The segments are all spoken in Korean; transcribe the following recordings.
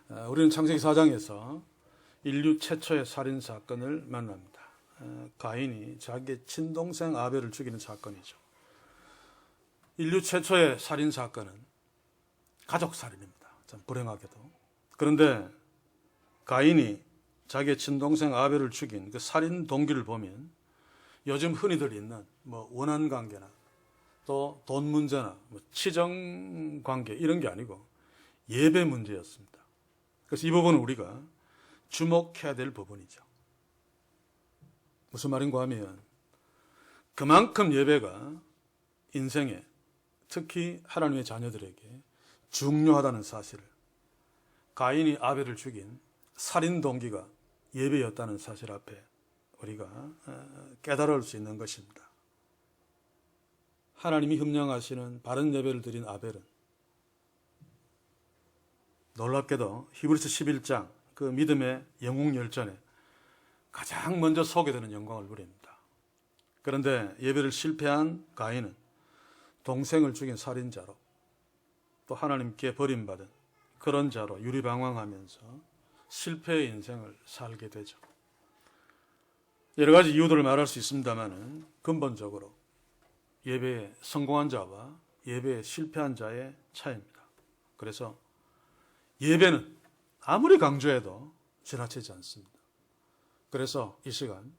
우리는 창세기 4장에서 인류 최초의 살인 사건을 만납니다. 가인이 자기의 친동생 아벨을 죽이는 사건이죠. 인류 최초의 살인 사건은 가족 살인입니다. 참 불행하게도. 그런데 가인이 자기의 친동생 아벨을 죽인 그 살인 동기를 보면 요즘 흔히들 있는 원한 관계나 또 돈 문제나 치정 관계 이런 게 아니고 예배 문제였습니다. 그래서 이 부분은 우리가 주목해야 될 부분이죠. 무슨 말인가 하면 그만큼 예배가 인생에 특히 하나님의 자녀들에게 중요하다는 사실을, 가인이 아벨을 죽인 살인 동기가 예배였다는 사실 앞에 우리가 깨달을 수 있는 것입니다. 하나님이 흠령하시는 바른 예배를 드린 아벨은 놀랍게도 히브리서 11장 그 믿음의 영웅 열전에 가장 먼저 소개되는 영광을 누립니다. 그런데 예배를 실패한 가인은 동생을 죽인 살인자로 또 하나님께 버림받은 그런 자로 유리방황하면서 실패의 인생을 살게 되죠. 여러 가지 이유들을 말할 수 있습니다만 근본적으로 예배에 성공한 자와 예배에 실패한 자의 차이입니다. 그래서 예배는 아무리 강조해도 지나치지 않습니다. 그래서 이 시간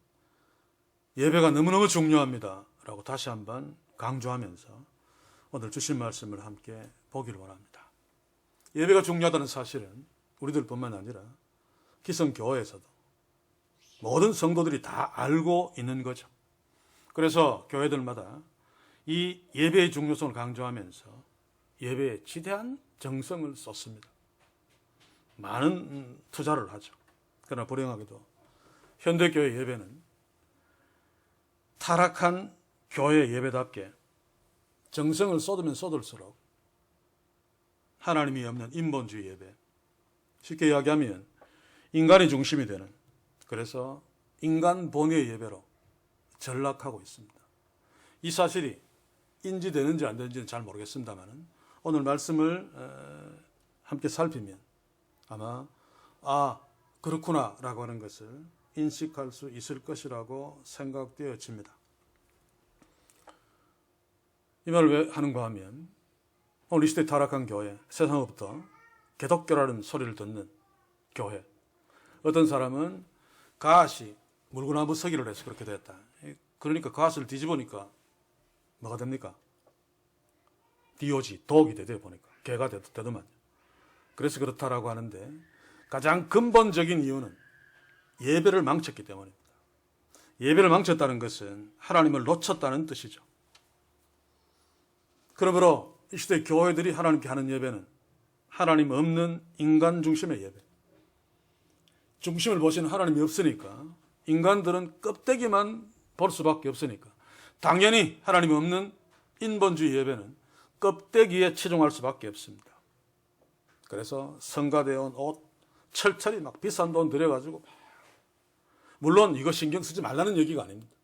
예배가 너무너무 중요합니다 라고 다시 한번 강조하면서 오늘 주신 말씀을 함께 보기를 원합니다. 예배가 중요하다는 사실은 우리들뿐만 아니라 기성교회에서도 모든 성도들이 다 알고 있는 거죠. 그래서 교회들마다 이 예배의 중요성을 강조하면서 예배에 지대한 정성을 쏟습니다. 많은 투자를 하죠. 그러나 불행하게도 현대교회 예배는 타락한 교회 예배답게 정성을 쏟으면 쏟을수록 하나님이 없는 인본주의 예배, 쉽게 이야기하면 인간이 중심이 되는, 그래서 인간 본위의 예배로 전락하고 있습니다. 이 사실이 인지되는지 안 되는지는 잘 모르겠습니다만 오늘 말씀을 함께 살피면 아마 그렇구나 라고 하는 것을 인식할 수 있을 것이라고 생각되어집니다. 이 말을 왜 하는가 하면 오늘 이 시대에 타락한 교회, 세상으로부터 개독교라는 소리를 듣는 교회, 어떤 사람은 갓이 물구나무 서기를 해서 그렇게 됐다. 그러니까 갓을 뒤집으니까 뭐가 됩니까? 디오지, 독이 되대 보니까 개가 되더만요. 그래서 그렇다라고 하는데 가장 근본적인 이유는 예배를 망쳤기 때문입니다. 예배를 망쳤다는 것은 하나님을 놓쳤다는 뜻이죠. 그러므로 이 시대 교회들이 하나님께 하는 예배는 하나님 없는 인간 중심의 예배. 중심을 보시는 하나님이 없으니까 인간들은 껍데기만 볼 수밖에 없으니까 당연히 하나님 없는 인본주의 예배는 껍데기에 치중할 수밖에 없습니다. 그래서 성가되어 온 옷 철철이 막 비싼 돈 들여가지고, 물론 이거 신경 쓰지 말라는 얘기가 아닙니다.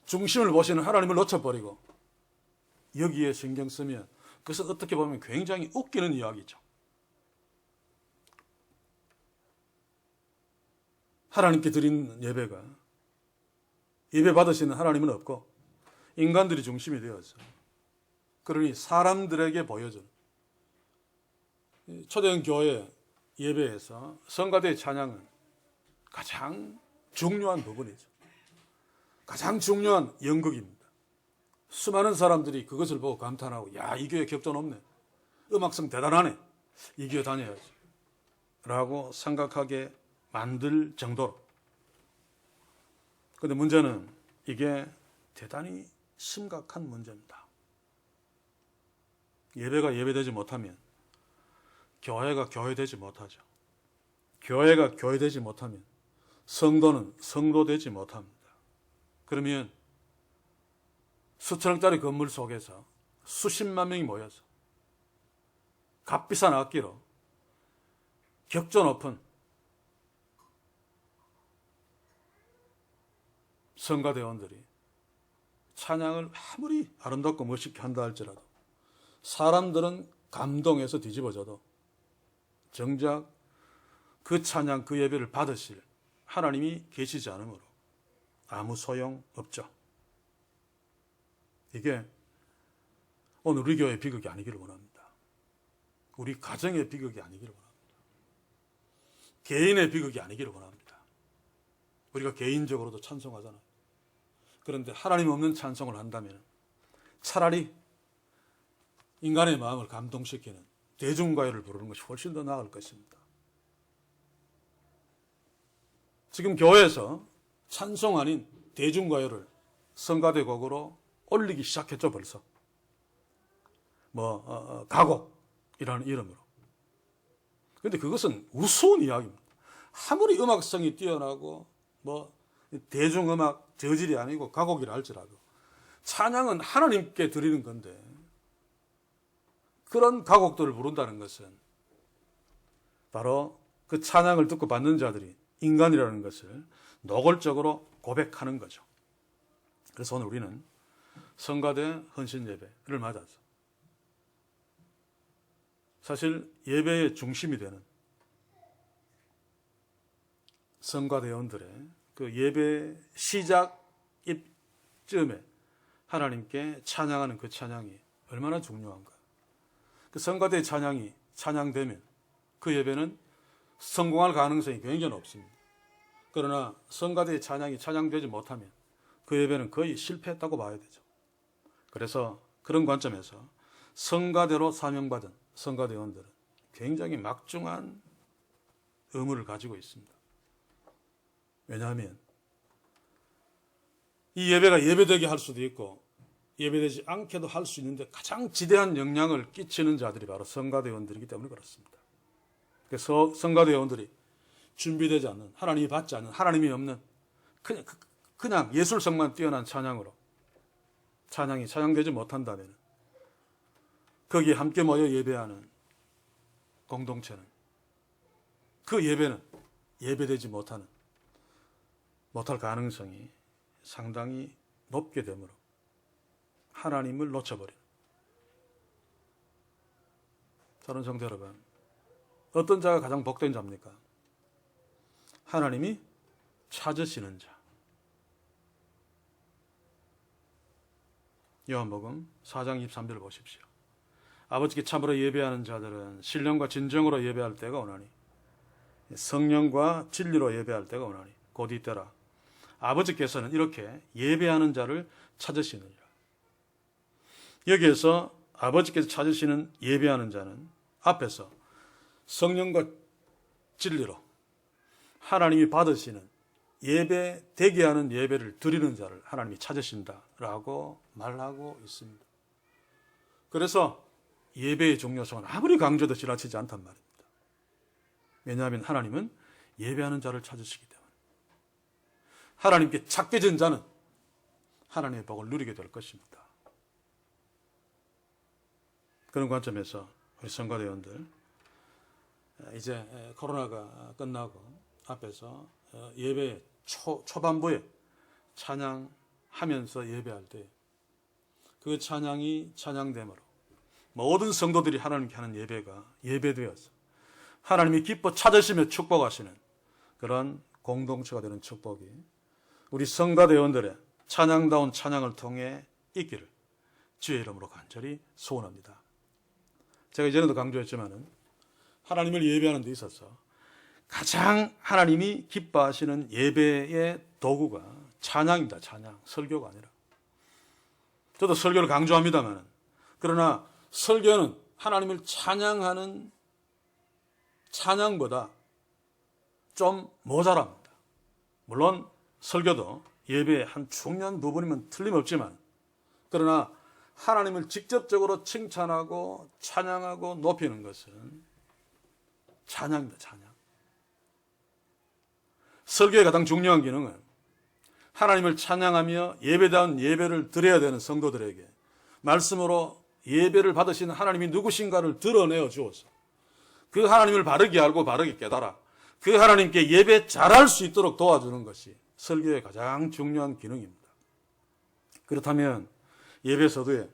중심을 보시는 하나님을 놓쳐버리고 여기에 신경 쓰면 그것은 어떻게 보면 굉장히 웃기는 이야기죠. 하나님께 드린 예배가 예배 받으시는 하나님은 없고 인간들이 중심이 되어서, 그러니 사람들에게 보여준 초대형 교회 예배에서 성가대의 찬양은 가장 중요한 부분이죠. 가장 중요한 연극입니다. 수많은 사람들이 그것을 보고 감탄하고, 야, 이 교회 격전 없네, 음악성 대단하네, 이 교회 다녀야지 라고 생각하게 만들 정도로. 그런데 문제는 이게 대단히 심각한 문제입니다. 예배가 예배되지 못하면 교회가 교회되지 못하죠. 교회가 교회되지 못하면 성도는 성도되지 못합니다. 그러면 수천억짜리 건물 속에서 수십만 명이 모여서 값비싼 악기로 격조 높은 성가대원들이 찬양을 아무리 아름답고 멋있게 한다 할지라도 사람들은 감동해서 뒤집어져도 정작 그 찬양, 그 예배를 받으실 하나님이 계시지 않으므로 아무 소용 없죠. 이게 오늘 우리 교회의 비극이 아니기를 원합니다. 우리 가정의 비극이 아니기를 원합니다. 개인의 비극이 아니기를 원합니다. 우리가 개인적으로도 찬송하잖아요. 그런데 하나님 없는 찬송을 한다면 차라리 인간의 마음을 감동시키는 대중가요를 부르는 것이 훨씬 더 나을 것입니다. 지금 교회에서 찬송 아닌 대중가요를 성가대 곡으로 올리기 시작했죠, 벌써. 가곡이라는 이름으로. 그런데 그것은 우스운 이야기입니다. 아무리 음악성이 뛰어나고 대중음악 저질이 아니고 가곡이라 할지라도 찬양은 하나님께 드리는 건데 그런 가곡들을 부른다는 것은 바로 그 찬양을 듣고 받는 자들이 인간이라는 것을 노골적으로 고백하는 거죠. 그래서 오늘 우리는 성가대 헌신 예배를 맞아서 사실 예배의 중심이 되는 성가대원들의 그 예배 시작 입쯤에 하나님께 찬양하는 그 찬양이 얼마나 중요한가. 그 성가대의 찬양이 찬양되면 그 예배는 성공할 가능성이 굉장히 높습니다. 그러나 성가대의 찬양이 찬양되지 못하면 그 예배는 거의 실패했다고 봐야 되죠. 그래서 그런 관점에서 성가대로 사명받은 성가대원들은 굉장히 막중한 의무를 가지고 있습니다. 왜냐하면 이 예배가 예배되게 할 수도 있고 예배되지 않게도 할 수 있는데 가장 지대한 영향을 끼치는 자들이 바로 성가대원들이기 때문에 그렇습니다. 그래서 성가대원들이 준비되지 않는, 하나님이 받지 않는, 하나님이 없는 그냥 예술성만 뛰어난 찬양으로 찬양이 찬양되지 못한다면 거기에 함께 모여 예배하는 공동체는 그 예배는 예배되지 못할 가능성이 상당히 높게 되므로 하나님을 놓쳐버리는. 사랑하는 성도 여러분, 어떤 자가 가장 복된 자입니까? 하나님이 찾으시는 자. 요한복음 4장 23절을 보십시오. 아버지께 참으로 예배하는 자들은 신령과 진정으로 예배할 때가 오나니 성령과 진리로 예배할 때가 오나니 곧 이때라. 아버지께서는 이렇게 예배하는 자를 찾으시느니라. 여기에서 아버지께서 찾으시는 예배하는 자는 앞에서 성령과 진리로 하나님이 받으시는 예배 되게 하는 예배를 드리는 자를 하나님이 찾으신다라고 말하고 있습니다. 그래서 예배의 중요성은 아무리 강조도 지나치지 않단 말입니다. 왜냐하면 하나님은 예배하는 자를 찾으시기 때문에 하나님께 찾게 된 자는 하나님의 복을 누리게 될 것입니다. 그런 관점에서 우리 성가대원들 이제 코로나가 끝나고 앞에서 예배 초반부에 찬양하면서 예배할 때 그 찬양이 찬양됨으로 모든 성도들이 하나님께 하는 예배가 예배되어서 하나님이 기뻐 찾으시며 축복하시는 그런 공동체가 되는 축복이 우리 성가대원들의 찬양다운 찬양을 통해 있기를 주의 이름으로 간절히 소원합니다. 제가 이전에도 강조했지만은 하나님을 예배하는 데 있어서 가장 하나님이 기뻐하시는 예배의 도구가 찬양입니다. 찬양, 설교가 아니라. 저도 설교를 강조합니다만 그러나 설교는 하나님을 찬양하는 찬양보다 좀 모자랍니다. 물론 설교도 예배의 한 중요한 부분이면 틀림없지만 그러나 하나님을 직접적으로 칭찬하고 찬양하고 높이는 것은 찬양입니다. 찬양. 설교의 가장 중요한 기능은 하나님을 찬양하며 예배다운 예배를 드려야 되는 성도들에게 말씀으로 예배를 받으시는 하나님이 누구신가를 드러내어 주어서 그 하나님을 바르게 알고 바르게 깨달아 그 하나님께 예배 잘할 수 있도록 도와주는 것이 설교의 가장 중요한 기능입니다. 그렇다면 예배 서두에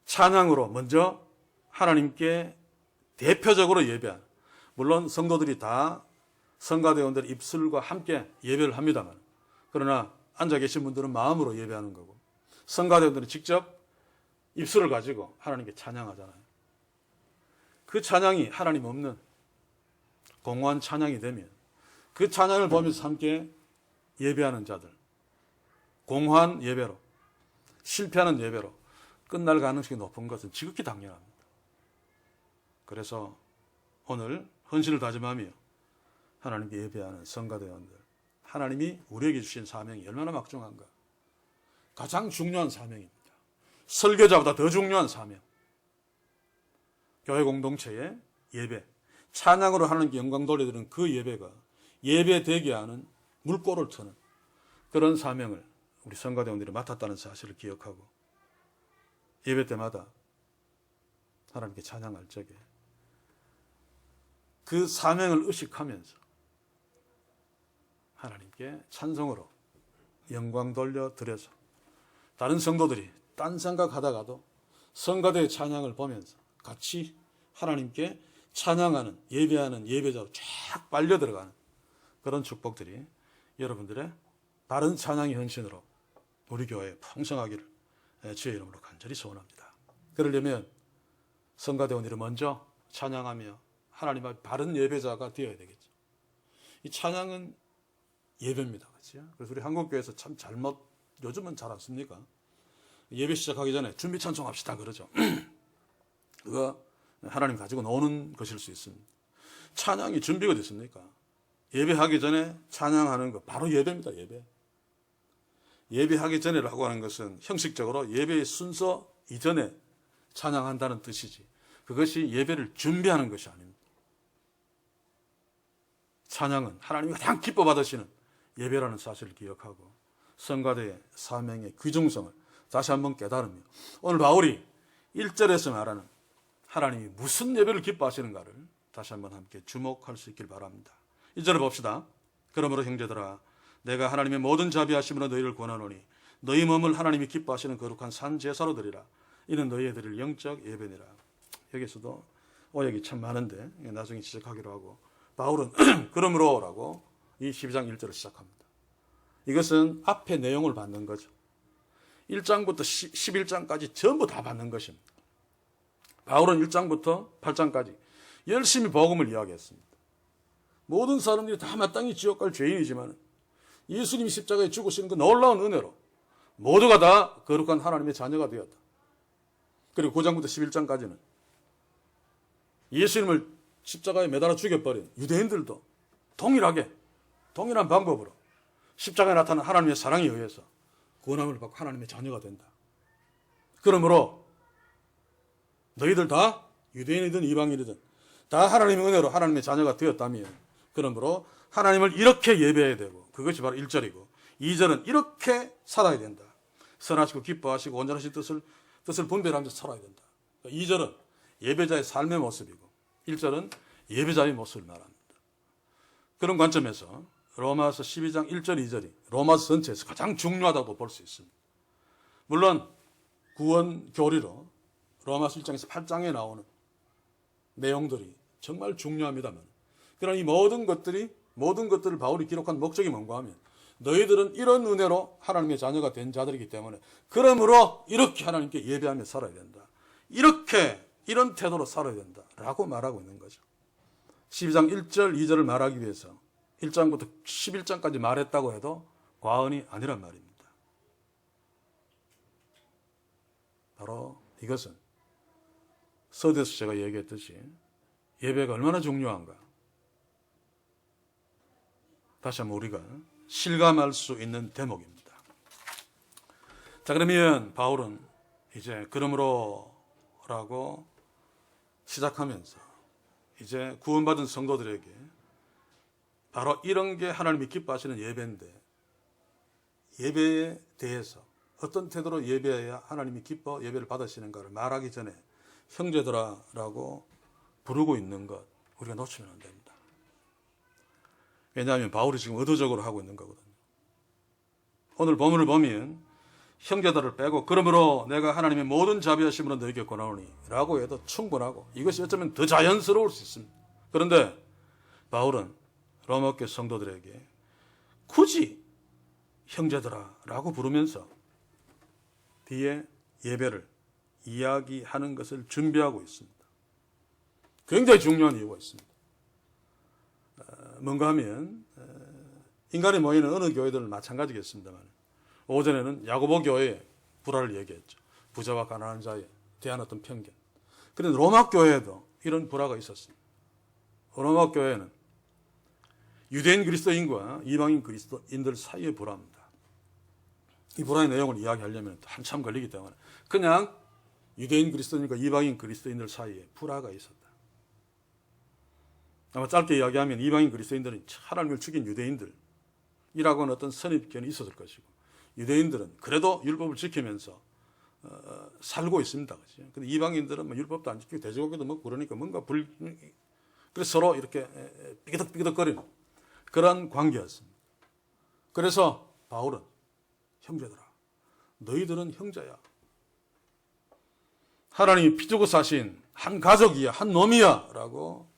찬양으로 먼저 하나님께 대표적으로 예배하는 물론 성도들이 다 성가대원들의 입술과 함께 예배를 합니다만, 그러나 앉아 계신 분들은 마음으로 예배하는 거고, 성가대원들은 직접 입술을 가지고 하나님께 찬양하잖아요. 그 찬양이 하나님 없는 공허한 찬양이 되면 그 찬양을 보면서 함께 예배하는 자들, 공허한 예배로, 실패하는 예배로 끝날 가능성이 높은 것은 지극히 당연합니다. 그래서 오늘 헌신을 다짐하며 하나님께 예배하는 성가대원들, 하나님이 우리에게 주신 사명이 얼마나 막중한가. 가장 중요한 사명입니다. 설교자보다 더 중요한 사명. 교회 공동체의 예배, 찬양으로 하나님께 영광 돌려드리는 그 예배가 예배되게 하는 물꼬를 트는 그런 사명을 우리 성가대원들이 맡았다는 사실을 기억하고 예배 때마다 하나님께 찬양할 적에 그 사명을 의식하면서 하나님께 찬송으로 영광 돌려드려서 다른 성도들이 딴 생각하다가도 성가대의 찬양을 보면서 같이 하나님께 찬양하는, 예배하는 예배자로 쫙 빨려 들어가는 그런 축복들이 여러분들의 다른 찬양의 헌신으로 우리 교회에 풍성하기를 주의 이름으로 간절히 소원합니다. 그러려면 성가대원들이 먼저 찬양하며 하나님 앞에 바른 예배자가 되어야 되겠죠. 이 찬양은 예배입니다. 그렇죠? 그래서 우리 한국교회에서 참 잘못, 요즘은 잘 안 씁니까? 예배 시작하기 전에 준비 찬송합시다 그러죠. 그거 하나님 가지고 노는 것일 수 있습니다. 찬양이 준비가 됐습니까? 예배하기 전에 찬양하는 거 바로 예배입니다. 예배. 예배하기 전에라고 하는 것은 형식적으로 예배의 순서 이전에 찬양한다는 뜻이지, 그것이 예배를 준비하는 것이 아닙니다. 찬양은 하나님이 가장 기뻐 받으시는 예배라는 사실을 기억하고 성가대의 사명의 귀중성을 다시 한번 깨달으며 오늘 바울이 1절에서 말하는 하나님이 무슨 예배를 기뻐하시는가를 다시 한번 함께 주목할 수 있길 바랍니다. 1절을 봅시다. 그러므로 형제들아 내가 하나님의 모든 자비하심으로 너희를 권하노니 너희 몸을 하나님이 기뻐하시는 거룩한 산 제사로 드리라. 이는 너희에 드릴 영적 예배니라. 여기서도 오역이 참 많은데 나중에 지적하기로 하고, 바울은 그러므로라고 이 12장 1절을 시작합니다. 이것은 앞에 내용을 받는 거죠. 1장부터 11장까지 전부 다 받는 것입니다. 바울은 1장부터 8장까지 열심히 복음을 이야기했습니다. 모든 사람들이 다 마땅히 지옥 갈 죄인이지만 예수님이 십자가에 죽으시는 그 놀라운 은혜로 모두가 다 거룩한 하나님의 자녀가 되었다. 그리고 9장부터 11장까지는 예수님을 십자가에 매달아 죽여버린 유대인들도 동일한 방법으로 십자가에 나타난 하나님의 사랑에 의해서 구원함을 받고 하나님의 자녀가 된다. 그러므로 너희들 다 유대인이든 이방인이든 다 하나님의 은혜로 하나님의 자녀가 되었다면, 그러므로 하나님을 이렇게 예배해야 되고, 그것이 바로 1절이고 2절은 이렇게 살아야 된다. 선하시고 기뻐하시고 온전하신 뜻을 분별하면서 살아야 된다. 2절은 예배자의 삶의 모습이고 1절은 예배자의 모습을 말합니다. 그런 관점에서 로마서 12장 1절 2절이 로마서 전체에서 가장 중요하다고 볼 수 있습니다. 물론 구원 교리로 로마서 1장에서 8장에 나오는 내용들이 정말 중요합니다만, 그러나 이 모든 것들을 바울이 기록한 목적이 뭔가 하면 너희들은 이런 은혜로 하나님의 자녀가 된 자들이기 때문에 그러므로 이렇게 하나님께 예배하며 살아야 된다. 이런 태도로 살아야 된다 라고 말하고 있는 거죠. 12장 1절 2절을 말하기 위해서 1장부터 11장까지 말했다고 해도 과언이 아니란 말입니다. 바로 이것은 서두에서 제가 얘기했듯이 예배가 얼마나 중요한가 다시 한번 우리가 실감할 수 있는 대목입니다. 자, 그러면 바울은 이제 그러므로라고 시작하면서 이제 구원받은 성도들에게 바로 이런 게 하나님이 기뻐하시는 예배인데, 예배에 대해서 어떤 태도로 예배해야 하나님이 기뻐 예배를 받으시는가를 말하기 전에 형제들아라고 부르고 있는 것 우리가 놓치면 안 됩니다. 왜냐하면 바울이 지금 의도적으로 하고 있는 거거든요. 오늘 본문을 보면 형제들을 빼고 그러므로 내가 하나님의 모든 자비하심으로 너에게 권하노니 라고 해도 충분하고 이것이 어쩌면 더 자연스러울 수 있습니다. 그런데 바울은 로마교회 성도들에게 굳이 형제들아라고 부르면서 뒤에 예배를 이야기하는 것을 준비하고 있습니다. 굉장히 중요한 이유가 있습니다. 뭔가 하면 인간이 모이는 어느 교회들은 마찬가지겠습니다만 오전에는 야고보 교회의 불화를 얘기했죠. 부자와 가난한 자에 대한 어떤 편견. 그런데 로마 교회에도 이런 불화가 있었습니다. 로마 교회는 유대인 그리스도인과 이방인 그리스도인들 사이의 불화입니다. 이 불화의 내용을 이야기하려면 한참 걸리기 때문에 그냥 유대인 그리스도인과 이방인 그리스도인들 사이에 불화가 있었다. 아마 짧게 이야기하면 이방인 그리스도인들은 하나님을 죽인 유대인들이라고 하는 어떤 선입견이 있었을 것이고 유대인들은 그래도 율법을 지키면서 살고 있습니다. 그렇죠? 근데 이방인들은 뭐 율법도 안 지키고 돼지고기도 먹고 그러니까 뭔가 그래서 서로 이렇게 삐그덕삐그덕거리는 그런 관계였습니다. 그래서 바울은 형제들아, 너희들은 형제야. 하나님이 피 주고 사신 한 가족이야, 한 놈이야 라고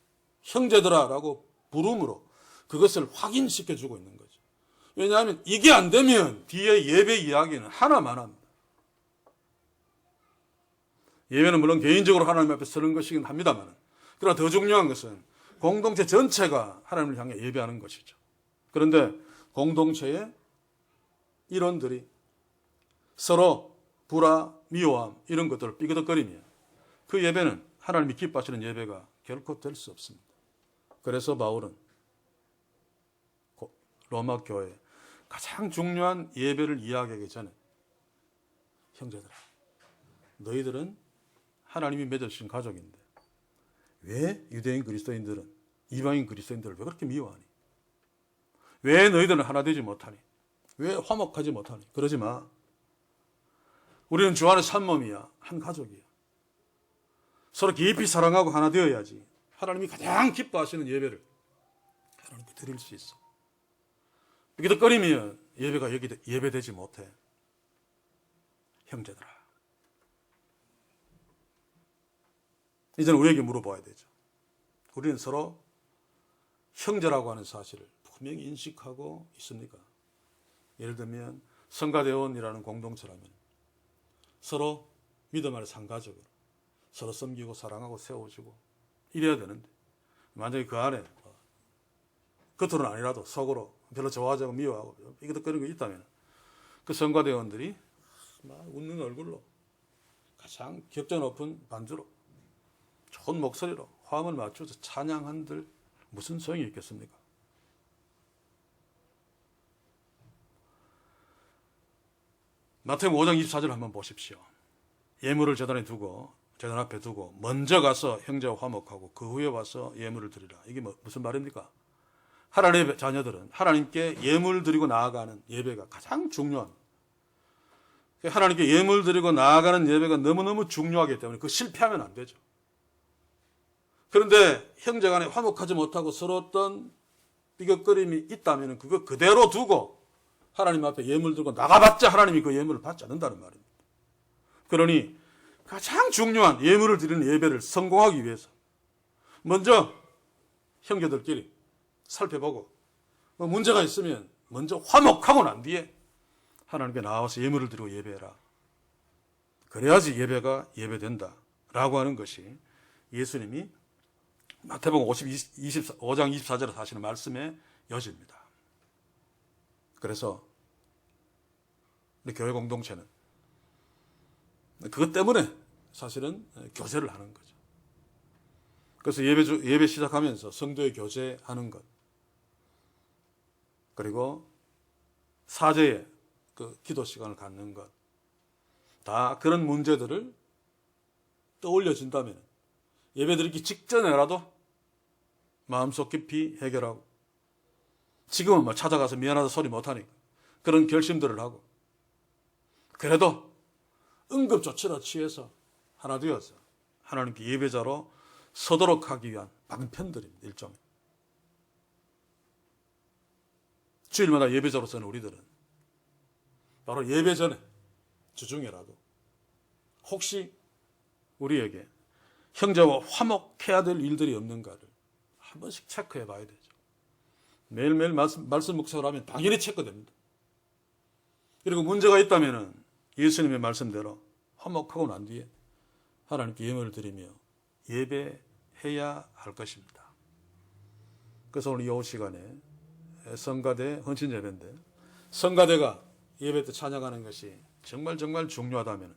형제들아 라고 부름으로 그것을 확인시켜주고 있는 거죠. 왜냐하면 이게 안 되면 뒤에 예배 이야기는 하나만 합니다. 예배는 물론 개인적으로 하나님 앞에 서는 것이긴 합니다만 그러나 더 중요한 것은 공동체 전체가 하나님을 향해 예배하는 것이죠. 그런데 공동체의 일원들이 서로 불화, 미워함 이런 것들을 삐그덕거리며 그 예배는 하나님이 기뻐하시는 예배가 결코 될 수 없습니다. 그래서 바울은 로마 교회에 가장 중요한 예배를 이야기하기 전에 형제들아, 너희들은 하나님이 맺어주신 가족인데 왜 유대인 그리스도인들은 이방인 그리스도인들을 왜 그렇게 미워하니? 왜 너희들은 하나 되지 못하니? 왜 화목하지 못하니? 그러지 마. 우리는 주 안에 한 몸이야. 한 가족이야. 서로 깊이 사랑하고 하나 되어야지 하나님이 가장 기뻐하시는 예배를 하나님께 드릴 수 있어. 삐그덕거리면 예배가 예배되지 못해. 형제들아, 이제는 우리에게 물어봐야 되죠. 우리는 서로 형제라고 하는 사실을 분명히 인식하고 있습니까? 예를 들면 성가대원이라는 공동체라면 서로 믿음 아래 상가적으로 서로 섬기고 사랑하고 세워주고 이래야 되는데 만약에 그 안에 겉으로는 아니라도 속으로 별로 좋아하지 않고 미워하고 이것거리는 게 있다면 그 성가대원들이 막 웃는 얼굴로 가장 격전 높은 반주로 좋은 목소리로 화음을 맞춰서 찬양한들 무슨 소용이 있겠습니까? 마태복음 5장 24절 한번 보십시오. 예물을 제단 앞에 두고 먼저 가서 형제와 화목하고 그 후에 와서 예물을 드리라. 이게 무슨 말입니까? 하나님의 자녀들은 하나님께 예물 드리고 나아가는 예배가 가장 중요한, 하나님께 예물 드리고 나아가는 예배가 너무너무 중요하기 때문에 그 실패하면 안 되죠. 그런데 형제간에 화목하지 못하고 서로 어떤 삐걱거림이 있다면 그거 그대로 두고 하나님 앞에 예물 들고 나가봤자 하나님이 그 예물을 받지 않는다는 말입니다. 그러니 가장 중요한 예물을 드리는 예배를 성공하기 위해서 먼저 형제들끼리 살펴보고 문제가 있으면 먼저 화목하고 난 뒤에 하나님께 나와서 예물을 드리고 예배해라. 그래야지 예배가 예배된다라고 하는 것이 예수님이 마태복음 5장 24절에 하시는 말씀의 여지입니다. 그래서 우리 교회 공동체는 그것 때문에 사실은 교제를 하는 거죠. 그래서 예배 시작하면서 성도의 교제하는 것, 그리고 사제의 그 기도 시간을 갖는 것, 다 그런 문제들을 떠올려진다면 예배 드리기 직전에라도 마음속 깊이 해결하고, 지금은 뭐 찾아가서 미안하다 소리 못하니까 그런 결심들을 하고, 그래도 응급조치를 취해서 하나 되어서 하나님께 예배자로 서도록 하기 위한 방편들입니다. 일종의. 주일마다 예배자로서는 우리들은 바로 예배 전에 주중에라도 혹시 우리에게 형제와 화목해야 될 일들이 없는가를 한 번씩 체크해 봐야 되죠. 매일매일 말씀 묵상을 하면 당연히 체크됩니다. 그리고 문제가 있다면 예수님의 말씀대로 화목하고 난 뒤에 하나님께 예물을 드리며 예배해야 할 것입니다. 그래서 오늘 이 오후 시간에 성가대 헌신 예배인데, 성가대가 예배 때 찬양하는 것이 정말 중요하다면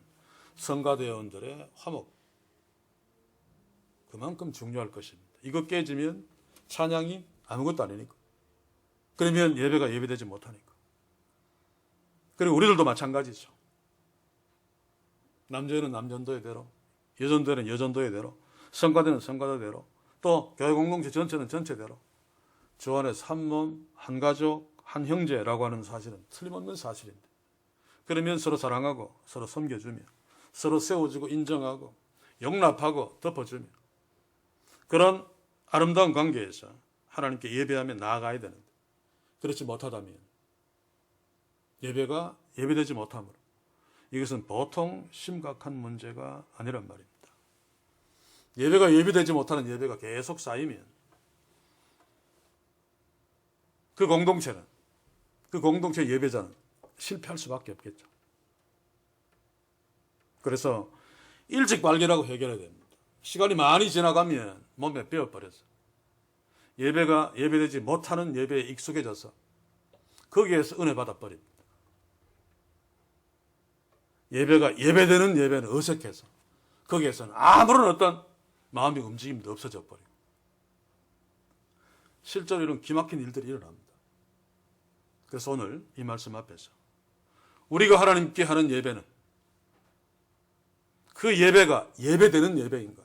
성가대원들의 화목, 그만큼 중요할 것입니다. 이거 깨지면 찬양이 아무것도 아니니까. 그러면 예배가 예배되지 못하니까. 그리고 우리들도 마찬가지죠. 남전은 남전도의 대로, 여전도는 여전도의 대로, 성가대는 성가대대로, 또 교회 공동체 전체는 전체대로 주 안에서 한 몸, 한 가족, 한 형제라고 하는 사실은 틀림없는 사실인데, 그러면 서로 사랑하고 서로 섬겨주며 서로 세워주고 인정하고 용납하고 덮어주며 그런 아름다운 관계에서 하나님께 예배하며 나아가야 되는데, 그렇지 못하다면 예배가 예배되지 못함으로 이것은 보통 심각한 문제가 아니란 말입니다. 예배가 예배되지 못하는 예배가 계속 쌓이면 그 공동체는, 그 공동체 예배자는 실패할 수밖에 없겠죠. 그래서 일찍 발견하고 해결해야 됩니다. 시간이 많이 지나가면 몸에 배어버려서 예배가 예배되지 못하는 예배에 익숙해져서 거기에서 은혜 받아버립니다. 예배가 예배되는 예배는 어색해서 거기에서는 아무런 어떤 마음의 움직임도 없어져 버리고 실제로 이런 기막힌 일들이 일어납니다. 그래서 오늘 이 말씀 앞에서 우리가 하나님께 하는 예배는 그 예배가 예배되는 예배인가,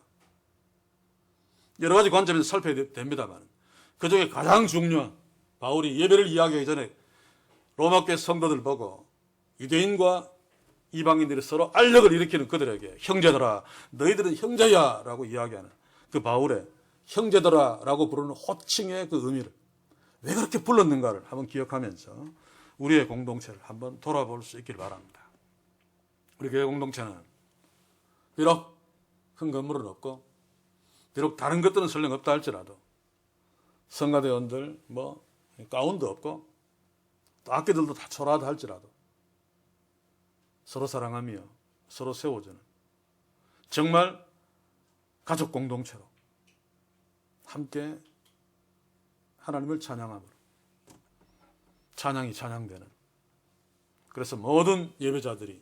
여러 가지 관점에서 살펴야 됩니다만 그 중에 가장 중요한, 바울이 예배를 이야기하기 전에 로마교회 성도들 보고 유대인과 이방인들이 서로 알력을 일으키는 그들에게 형제들아 너희들은 형제야 라고 이야기하는 그 바울의 형제들아 라고 부르는 호칭의 그 의미를 왜 그렇게 불렀는가를 한번 기억하면서 우리의 공동체를 한번 돌아볼 수 있길 바랍니다. 우리 교회 공동체는 비록 큰 건물은 없고 비록 다른 것들은 설령 없다 할지라도 성가대원들 가운도 없고 또 악기들도 다 초라하다 할지라도 서로 사랑하며 서로 세워주는 정말 가족 공동체로 함께 하나님을 찬양함으로 찬양이 찬양되는, 그래서 모든 예배자들이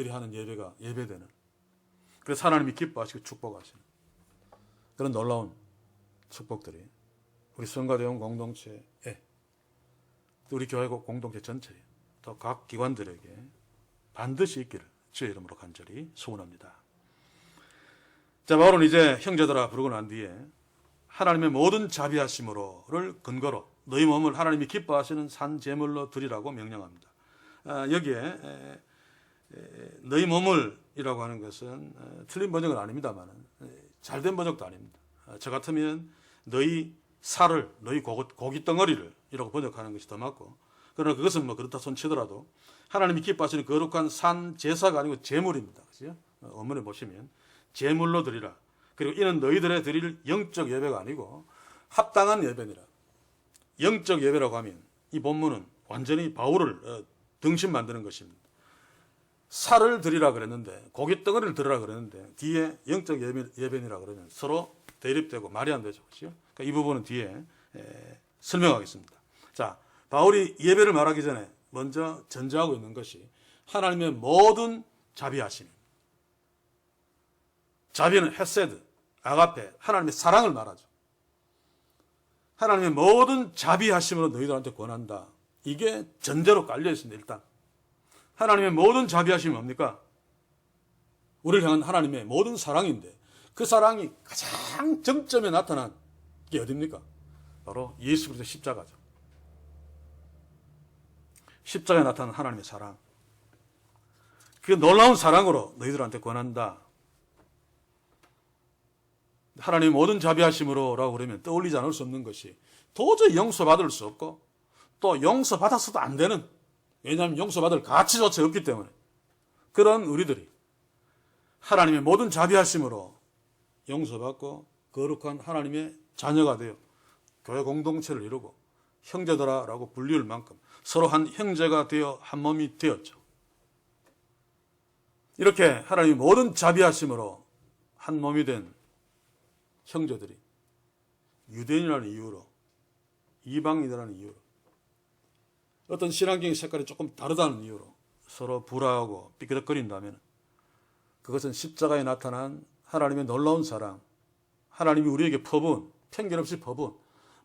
하는 예배가 예배되는, 그래서 하나님이 기뻐하시고 축복하시는 그런 놀라운 축복들이 우리 성가대원 공동체에, 우리 교회 공동체 전체에, 또 각 기관들에게 반드시 있기를 주의 이름으로 간절히 소원합니다. 자, 바울은 이제 형제들아 부르고 난 뒤에 하나님의 모든 자비하심으로를 근거로 너희 몸을 하나님이 기뻐하시는 산 제물로 드리라고 명령합니다. 여기에 너희 몸을이라고 하는 것은 틀린 번역은 아닙니다만 잘된 번역도 아닙니다. 저 같으면 너희 살을, 너희 고기 덩어리를 이라고 번역하는 것이 더 맞고, 그러나 그것은 그렇다 손치더라도 하나님이 기뻐하시는 거룩한 산 제사가 아니고 제물입니다. 그죠? 원문에 보시면 제물로 드리라. 그리고 이는 너희들의 드릴 영적 예배가 아니고 합당한 예배니라. 영적 예배라고 하면 이 본문은 완전히 바울을 등신 만드는 것입니다. 살을 드리라 그랬는데, 고기 덩어리를 드리라 그랬는데 뒤에 영적 예배니라 그러면 서로 대립되고 말이 안 되죠. 그렇죠? 그러니까 이 부분은 뒤에 설명하겠습니다. 자, 바울이 예배를 말하기 전에 먼저 전제하고 있는 것이 하나님의 모든 자비하심. 자비는 헤세드, 아가페, 하나님의 사랑을 말하죠. 하나님의 모든 자비하심으로 너희들한테 권한다. 이게 전제로 깔려 있습니다. 일단 하나님의 모든 자비하심이 뭡니까? 우리를 향한 하나님의 모든 사랑인데 그 사랑이 가장 정점에 나타난 게 어딥니까? 바로 예수 그리스도의 십자가죠. 십자가에 나타난 하나님의 사랑. 그 놀라운 사랑으로 너희들한테 권한다. 하나님의 모든 자비하심으로라고 그러면 떠올리지 않을 수 없는 것이 도저히 용서받을 수 없고 또 용서받았어도 안 되는, 왜냐하면 용서받을 가치조차 없기 때문에 그런 우리들이 하나님의 모든 자비하심으로 용서받고 거룩한 하나님의 자녀가 되어 교회 공동체를 이루고 형제들아라고 불리울 만큼 서로 한 형제가 되어 한 몸이 되었죠. 이렇게 하나님의 모든 자비하심으로 한 몸이 된 형제들이 유대인이라는 이유로, 이방인이라는 이유로, 어떤 신앙적인 색깔이 조금 다르다는 이유로 서로 불화하고 삐그덕거린다면 그것은 십자가에 나타난 하나님의 놀라운 사랑, 하나님이 우리에게 퍼부은, 편견 없이 퍼부은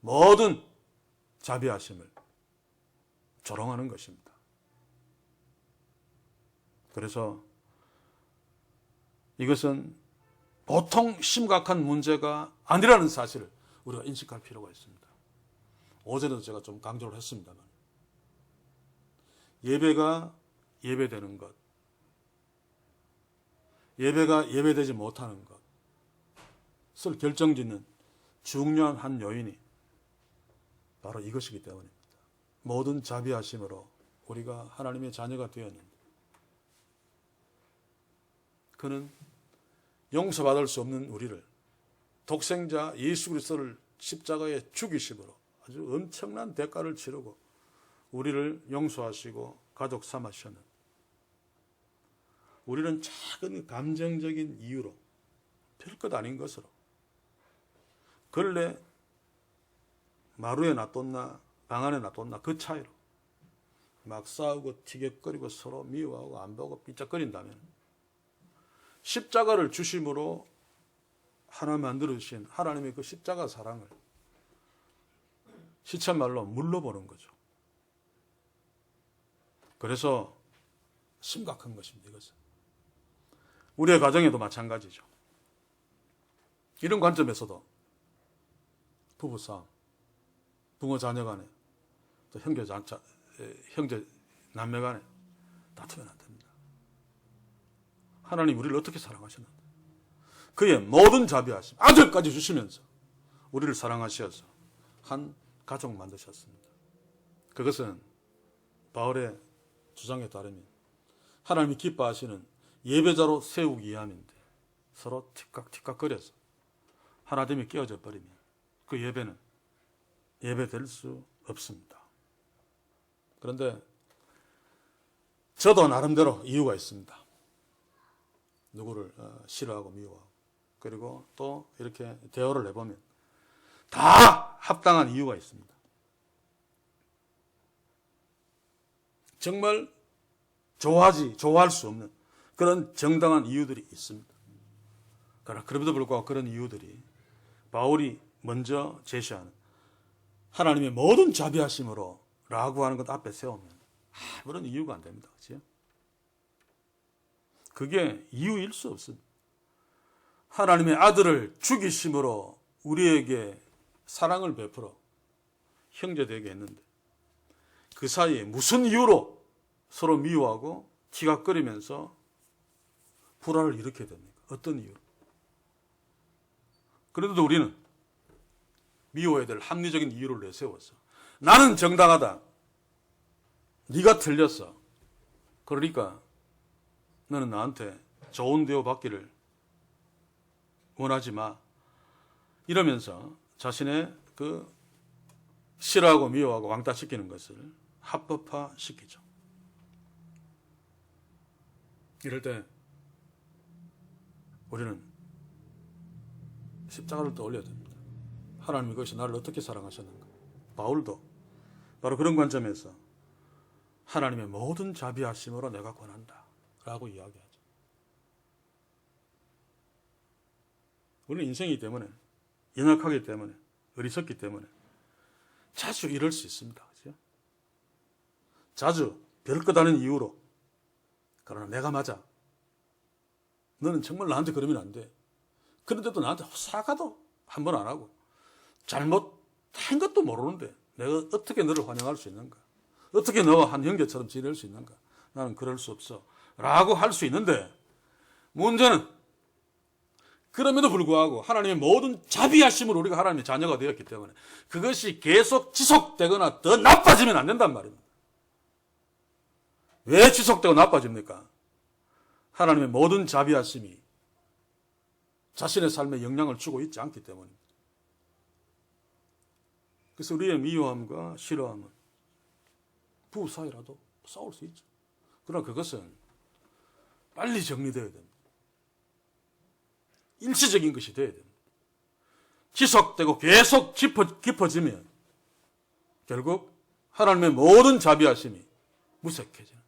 모든 자비하심을 조롱하는 것입니다. 그래서 이것은 보통 심각한 문제가 아니라는 사실을 우리가 인식할 필요가 있습니다. 어제도 제가 좀 강조를 했습니다만 예배가 예배되는 것, 예배가 예배되지 못하는 것을 결정짓는 중요한 한 요인이 바로 이것이기 때문입니다. 모든 자비하심으로 우리가 하나님의 자녀가 되었는데 그는 용서받을 수 없는 우리를 독생자 예수 그리스도를 십자가에 죽이심으로 아주 엄청난 대가를 치르고 우리를 용서하시고 가족 삼으셨는, 우리는 작은 감정적인 이유로 별것 아닌 것으로 근래 마루에 놔뒀나 방 안에 놔뒀나 그 차이로 막 싸우고 티격거리고 서로 미워하고 안 보고 삐짝거린다면 십자가를 주심으로 하나 만들어주신 하나님의 그 십자가 사랑을 시쳇말로 물러보는 거죠. 그래서 심각한 것입니다. 이것은 우리의 가정에도 마찬가지죠. 이런 관점에서도 부부싸움, 부모 자녀 간에, 또 형제 남매 간에 다투면 안 됩니다. 하나님 우리를 어떻게 사랑하셨는데 그의 모든 자비하심 아들까지 주시면서 우리를 사랑하셔서 한 가족 만드셨습니다. 그것은 바울의 주장에 따르면 하나님이 기뻐하시는 예배자로 세우기 위함인데 서로 틱각틱각거려서 하나됨이 깨어져 버리면 그 예배는 예배될 수 없습니다. 그런데 저도 나름대로 이유가 있습니다. 누구를 싫어하고 미워하고 그리고 또 이렇게 대화를 해보면 다 합당한 이유가 있습니다. 정말 좋아할 수 없는 그런 정당한 이유들이 있습니다. 그러나 그럼에도 불구하고 그런 이유들이 바울이 먼저 제시하는 하나님의 모든 자비하심으로 라고 하는 것 앞에 세우면 아무런 이유가 안 됩니다. 그렇죠? 그게 이유일 수 없습니다. 하나님의 아들을 죽이심으로 우리에게 사랑을 베풀어 형제되게 했는데 그 사이에 무슨 이유로 서로 미워하고 티각거리면서 불화를 일으켜야 됩니까? 어떤 이유로? 그래도 우리는 미워해야 될 합리적인 이유를 내세워서 나는 정당하다, 네가 틀렸어, 그러니까 너는 나한테 좋은 대우 받기를 원하지 마, 이러면서 자신의 그 싫어하고 미워하고 왕따시키는 것을 합법화시키죠. 이럴 때 우리는 십자가를 떠올려야 됩니다. 하나님이 그것이 나를 어떻게 사랑하셨는가. 바울도 바로 그런 관점에서 하나님의 모든 자비하심으로 내가 권한다 라고 이야기하죠. 우리는 인생이기 때문에, 연약하기 때문에, 어리석기 때문에 자주 이럴 수 있습니다. 그렇죠? 자주 별것 아닌 이유로, 그러나 내가 맞아, 너는 정말 나한테 그러면 안 돼, 그런데도 나한테 사과도 한 번 안 하고 잘못한 것도 모르는데 내가 어떻게 너를 환영할 수 있는가, 어떻게 너와 한 형제처럼 지낼 수 있는가, 나는 그럴 수 없어 라고 할 수 있는데, 문제는 그럼에도 불구하고 하나님의 모든 자비하심으로 우리가 하나님의 자녀가 되었기 때문에 그것이 계속 지속되거나 더 나빠지면 안 된단 말입니다. 왜 지속되고 나빠집니까? 하나님의 모든 자비하심이 자신의 삶에 영향을 주고 있지 않기 때문입니다. 그래서 우리의 미워함과 싫어함은 부부 사이라도 싸울 수 있죠. 그러나 그것은 빨리 정리되어야 됩니다. 일시적인 것이 되어야 됩니다. 지속되고 계속 깊어지면 결국 하나님의 모든 자비하심이 무색해지는,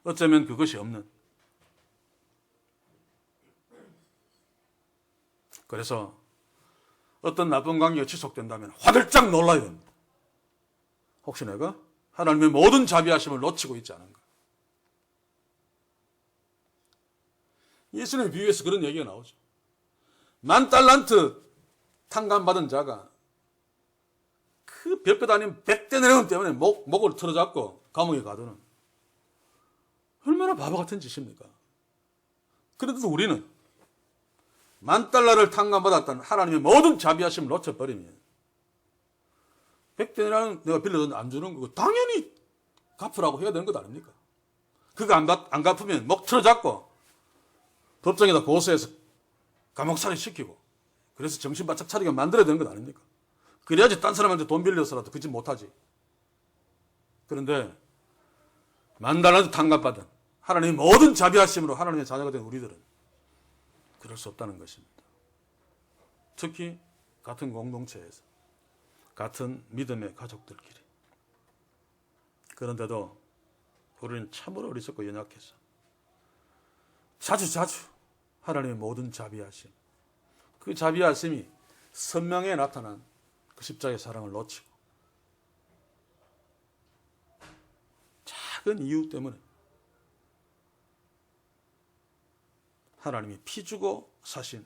어쩌면 그것이 없는. 그래서 어떤 나쁜 관계가 지속된다면 화들짝 놀라야 됩니다. 혹시 내가 하나님의 모든 자비하심을 놓치고 있지 않은가? 예수님의 비유에서 그런 얘기가 나오죠. 10,000달란트 탕감받은 자가 그 별것 아닌 100대 내용 때문에 목을 틀어잡고 감옥에 가두는, 얼마나 바보 같은 짓입니까? 그래도 우리는 10,000달러를 탕감받았다는 하나님의 모든 자비하심을 놓쳐버리면 100대나리온 내가 빌려줬는데 안 주는 거고 당연히 갚으라고 해야 되는 것 아닙니까? 그거 안 갚으면 목 틀어잡고 법정에다 고소해서 감옥살이 시키고, 그래서 정신 바짝 차리게 만들어야 되는 것 아닙니까? 그래야지 딴 사람한테 돈 빌려서라도 그 짓 못하지. 그런데 10,000달러도 탕감받은 하나님의 모든 자비하심으로 하나님의 자녀가 된 우리들은 그럴 수 없다는 것입니다. 특히 같은 공동체에서, 같은 믿음의 가족들끼리. 그런데도 우리는 참으로 어리석고 연약해서 자주 하나님의 모든 자비하심, 그 자비하심이 선명하게 나타난 그 십자가의 사랑을 놓치고 작은 이유 때문에 하나님이 피 주고 사신,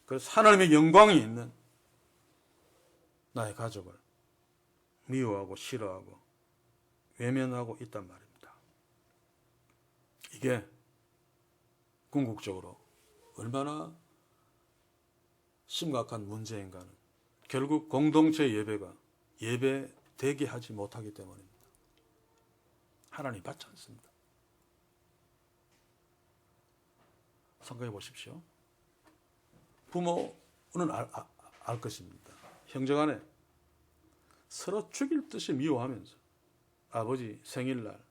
그래서 하나님의 영광이 있는 나의 가족을 미워하고 싫어하고 외면하고 있단 말입니다. 이게 궁극적으로 얼마나 심각한 문제인가는 결국 공동체 예배가 예배되게 하지 못하기 때문입니다. 하나님 받지 않습니다. 생각해 보십시오. 부모는 알 것입니다. 형제간에 서로 죽일 듯이 미워하면서 아버지 생일날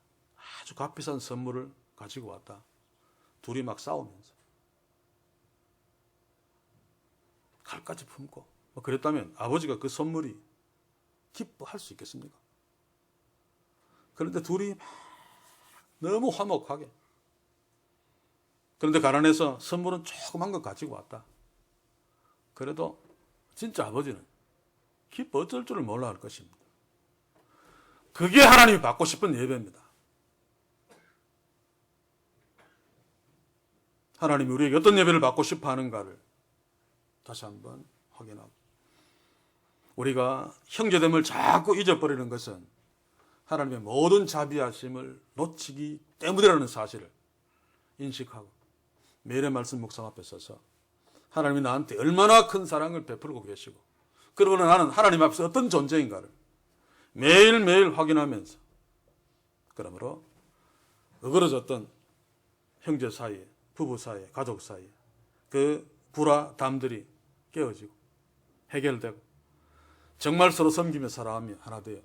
아주 값비싼 선물을 가지고 왔다. 둘이 막 싸우면서 칼까지 품고 그랬다면 아버지가 그 선물이 기뻐할 수 있겠습니까? 그런데 둘이 막 너무 화목하게, 그런데 가난해서 선물은 조그만 거 가지고 왔다. 그래도 진짜 아버지는 기뻐 어쩔 줄을 몰라 할 것입니다. 그게 하나님이 받고 싶은 예배입니다. 하나님이 우리에게 어떤 예배를 받고 싶어 하는가를 다시 한번 확인하고, 우리가 형제됨을 자꾸 잊어버리는 것은 하나님의 모든 자비하심을 놓치기 때문이라는 사실을 인식하고 매일의 말씀 묵상 앞에 서서 하나님이 나한테 얼마나 큰 사랑을 베풀고 계시고, 그러므로 나는 하나님 앞에서 어떤 존재인가를 매일매일 확인하면서, 그러므로 어그러졌던 형제 사이에, 부부 사이에, 가족 사이에 그 불화담들이 깨어지고 해결되고 정말 서로 섬기며 살아가며 하나 되어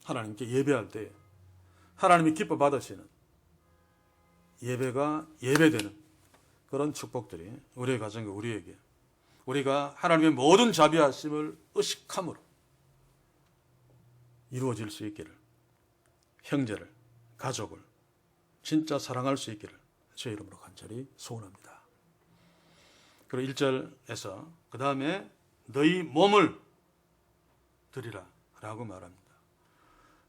하나님께 예배할 때 하나님이 기뻐 받으시는 예배가 예배되는 그런 축복들이 우리의 가정과 우리에게, 우리가 하나님의 모든 자비하심을 의식함으로 이루어질 수 있기를, 형제를, 가족을 진짜 사랑할 수 있기를 주의 이름으로 간절히 소원합니다. 그리고 1절에서 그 다음에 너희 몸을 드리라 라고 말합니다.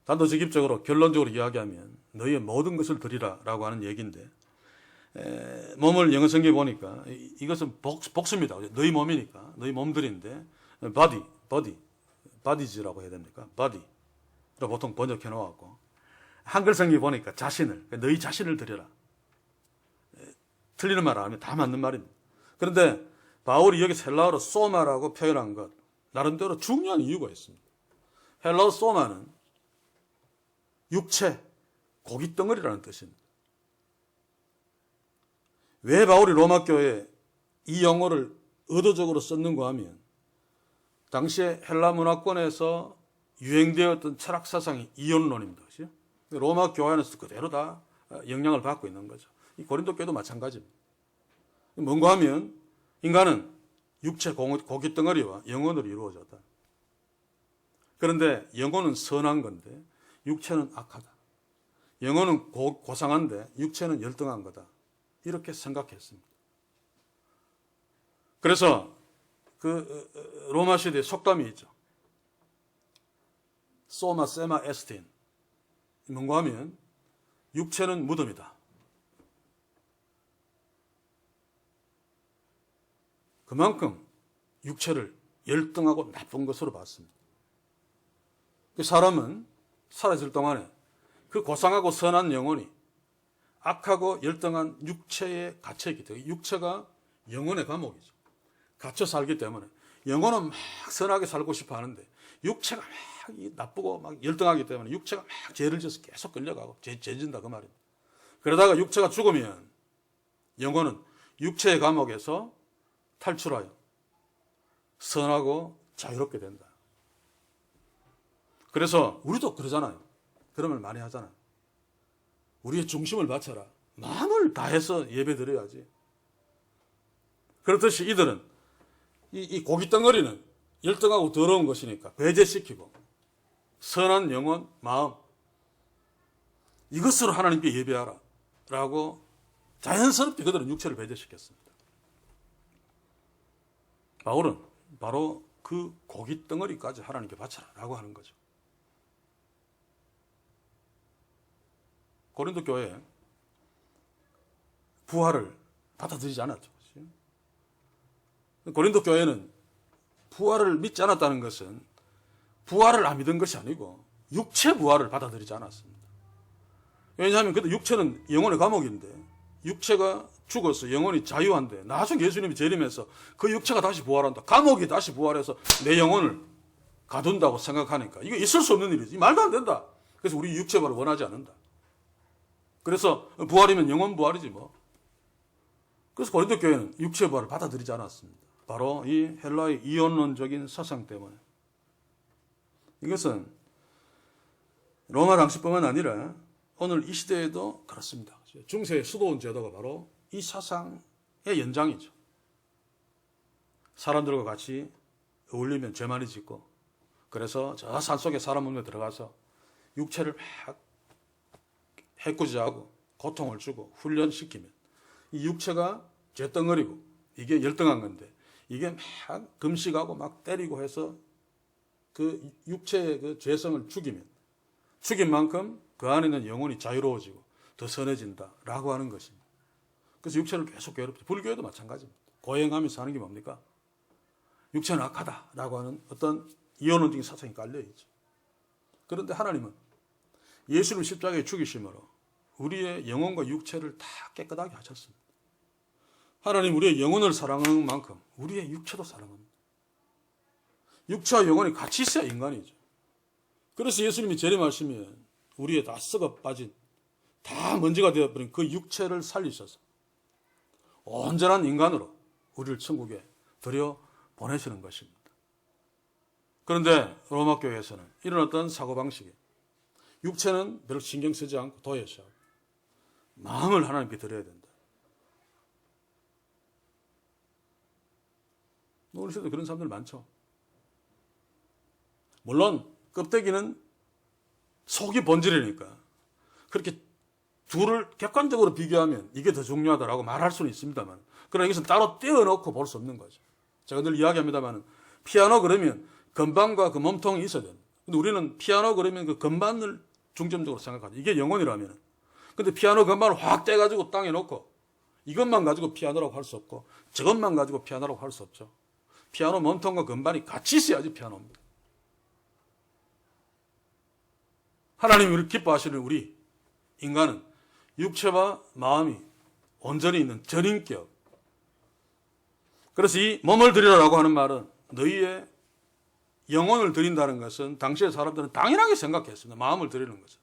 단도직입적으로 결론적으로 이야기하면 너희의 모든 것을 드리라 라고 하는 얘기인데, 몸을 영어 성경에 보니까 이것은 복수입니다. 너희 몸이니까 너희 몸들인데 bodys라고 해야 됩니까? body로 보통 번역해 놓았고, 한글 성경에 보니까 자신을, 너희 자신을 드려라. 틀리는 말 아니면 다 맞는 말입니다. 그런데 바울이 여기 헬라어로 소마라고 표현한 것 나름대로 중요한 이유가 있습니다. 헬라어 소마는 육체, 고깃덩어리라는 뜻입니다. 왜 바울이 로마 교회에 이 용어를 의도적으로 썼는가 하면 당시에 헬라 문화권에서 유행되었던 철학 사상이 이혼론입니다. 그렇죠? 로마 교회 안에서 그대로 다 영향을 받고 있는 거죠. 이 고린도 교회도 마찬가지입니다. 뭔가 하면 인간은 육체 고기 덩어리와 영혼으로 이루어졌다. 그런데 영혼은 선한 건데 육체는 악하다. 영혼은 고상한데 육체는 열등한 거다. 이렇게 생각했습니다. 그래서 그 로마 시대에 속담이 있죠. 소마 세마 에스틴. 뭔가 하면 육체는 무덤이다. 그만큼 육체를 열등하고 나쁜 것으로 봤습니다. 사람은 살아있을 동안에 그 고상하고 선한 영혼이 악하고 열등한 육체에 갇혀있기 때문에 육체가 영혼의 감옥이죠. 갇혀 살기 때문에 영혼은 막 선하게 살고 싶어 하는데 육체가 막 나쁘고 막 열등하기 때문에 육체가 막 죄를 져서 계속 끌려가고 죄진다 그 말입니다. 그러다가 육체가 죽으면 영혼은 육체의 감옥에서 탈출하여 선하고 자유롭게 된다. 그래서 우리도 그러잖아요. 그런 말 많이 하잖아요. 우리의 중심을 바쳐라. 마음을 다해서 예배 드려야지. 그렇듯이 이들은 이 고기 덩어리는 열등하고 더러운 것이니까 배제시키고 선한 영혼, 마음 이것으로 하나님께 예배하라 라고 자연스럽게 그들은 육체를 배제시켰습니다. 바울은 바로 그 고기 덩어리까지 하나님께 바쳐라 라고 하는 거죠. 고린도 교회에 부활을 받아들이지 않았죠. 고린도 교회는 부활을 믿지 않았다는 것은 부활을 안 믿은 것이 아니고 육체 부활을 받아들이지 않았습니다. 왜냐하면 그때 육체는 영혼의 감옥인데 육체가 죽어서 영혼이 자유한데 나중에 예수님이 재림해서 그 육체가 다시 부활한다. 감옥이 다시 부활해서 내 영혼을 가둔다고 생각하니까 이거 있을 수 없는 일이지. 말도 안 된다. 그래서 우리 육체 부활을 원하지 않는다. 그래서 부활이면 영혼 부활이지 뭐. 그래서 고린도 교회는 육체 부활을 받아들이지 않았습니다. 바로 이 헬라의 이혼론적인 사상 때문에. 이것은 로마 당시뿐만 아니라 오늘 이 시대에도 그렇습니다. 중세의 수도원 제도가 바로 이 사상의 연장이죠. 사람들과 같이 어울리면 죄 많이 짓고 그래서 저 산속에 사람 몸에 들어가서 육체를 막 해코지하고 고통을 주고 훈련시키면 이 육체가 죄덩어리고 이게 열등한 건데 이게 막 금식하고 막 때리고 해서 그 육체의 그 죄성을 죽이면 죽인 만큼 그 안에 있는 영혼이 자유로워지고 더 선해진다라고 하는 것입니다. 그래서 육체를 계속 괴롭히죠. 불교에도 마찬가지입니다. 고행하면서 하는 게 뭡니까? 육체는 악하다라고 하는 어떤 이혼론적인 사상이 깔려있죠. 그런데 하나님은 예수를 십자가에 죽이심으로 우리의 영혼과 육체를 다 깨끗하게 하셨습니다. 하나님 우리의 영혼을 사랑하는 만큼 우리의 육체도 사랑합니다. 육체와 영혼이 같이 있어야 인간이죠. 그래서 예수님이 재림하시면 우리의 다 썩어 빠진 다 먼지가 되어버린 그 육체를 살리셔서 온전한 인간으로 우리를 천국에 들여 보내시는 것입니다. 그런데 로마 교회에서는 이런 어떤 사고방식에 육체는 별로 신경 쓰지 않고 도외시하고 마음을 하나님께 드려야 된다. 우리 시대도 그런 사람들 많죠. 물론 껍데기는 속이 본질이니까 그렇게 둘을 객관적으로 비교하면 이게 더 중요하다라고 말할 수는 있습니다만 그러나 이것은 따로 떼어놓고 볼 수 없는 거죠. 제가 늘 이야기합니다만 피아노 그러면 건반과 그 몸통이 있어야 됩니다. 근데 우리는 피아노 그러면 그 건반을 중점적으로 생각하죠. 이게 영혼이라면. 근데 피아노 건반을 확 떼가지고 땅에 놓고 이것만 가지고 피아노라고 할 수 없고 저것만 가지고 피아노라고 할 수 없죠. 피아노 몸통과 건반이 같이 있어야지 피아노입니다. 하나님이 우리 기뻐하시는 우리 인간은 육체와 마음이 온전히 있는 전인격. 그래서 이 몸을 드리라고 하는 말은 너희의 영혼을 드린다는 것은 당시의 사람들은 당연하게 생각했습니다. 마음을 드리는 것은.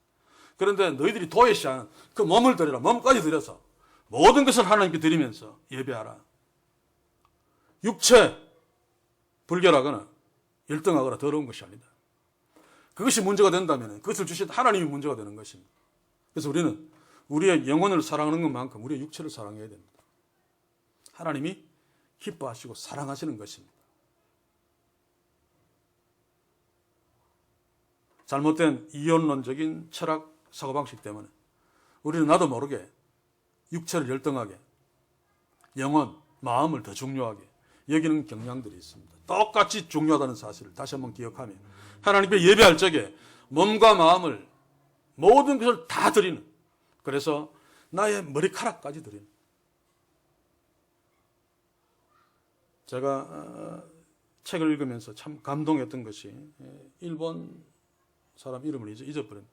그런데 너희들이 도외시하는 그 몸을 드리라. 몸까지 드려서 모든 것을 하나님께 드리면서 예배하라. 육체 불결하거나 열등하거나 더러운 것이 아니다. 그것이 문제가 된다면 그것을 주신 하나님이 문제가 되는 것입니다. 그래서 우리는 우리의 영혼을 사랑하는 것만큼 우리의 육체를 사랑해야 됩니다. 하나님이 기뻐하시고 사랑하시는 것입니다. 잘못된 이혼론적인 철학 사고방식 때문에 우리는 나도 모르게 육체를 열등하게, 영혼, 마음을 더 중요하게 여기는 경향들이 있습니다. 똑같이 중요하다는 사실을 다시 한번 기억하며 하나님께 예배할 적에 몸과 마음을 모든 것을 다 드리는, 그래서 나의 머리카락까지 드리는. 제가 책을 읽으면서 참 감동했던 것이 일본 사람 이름을 잊어버린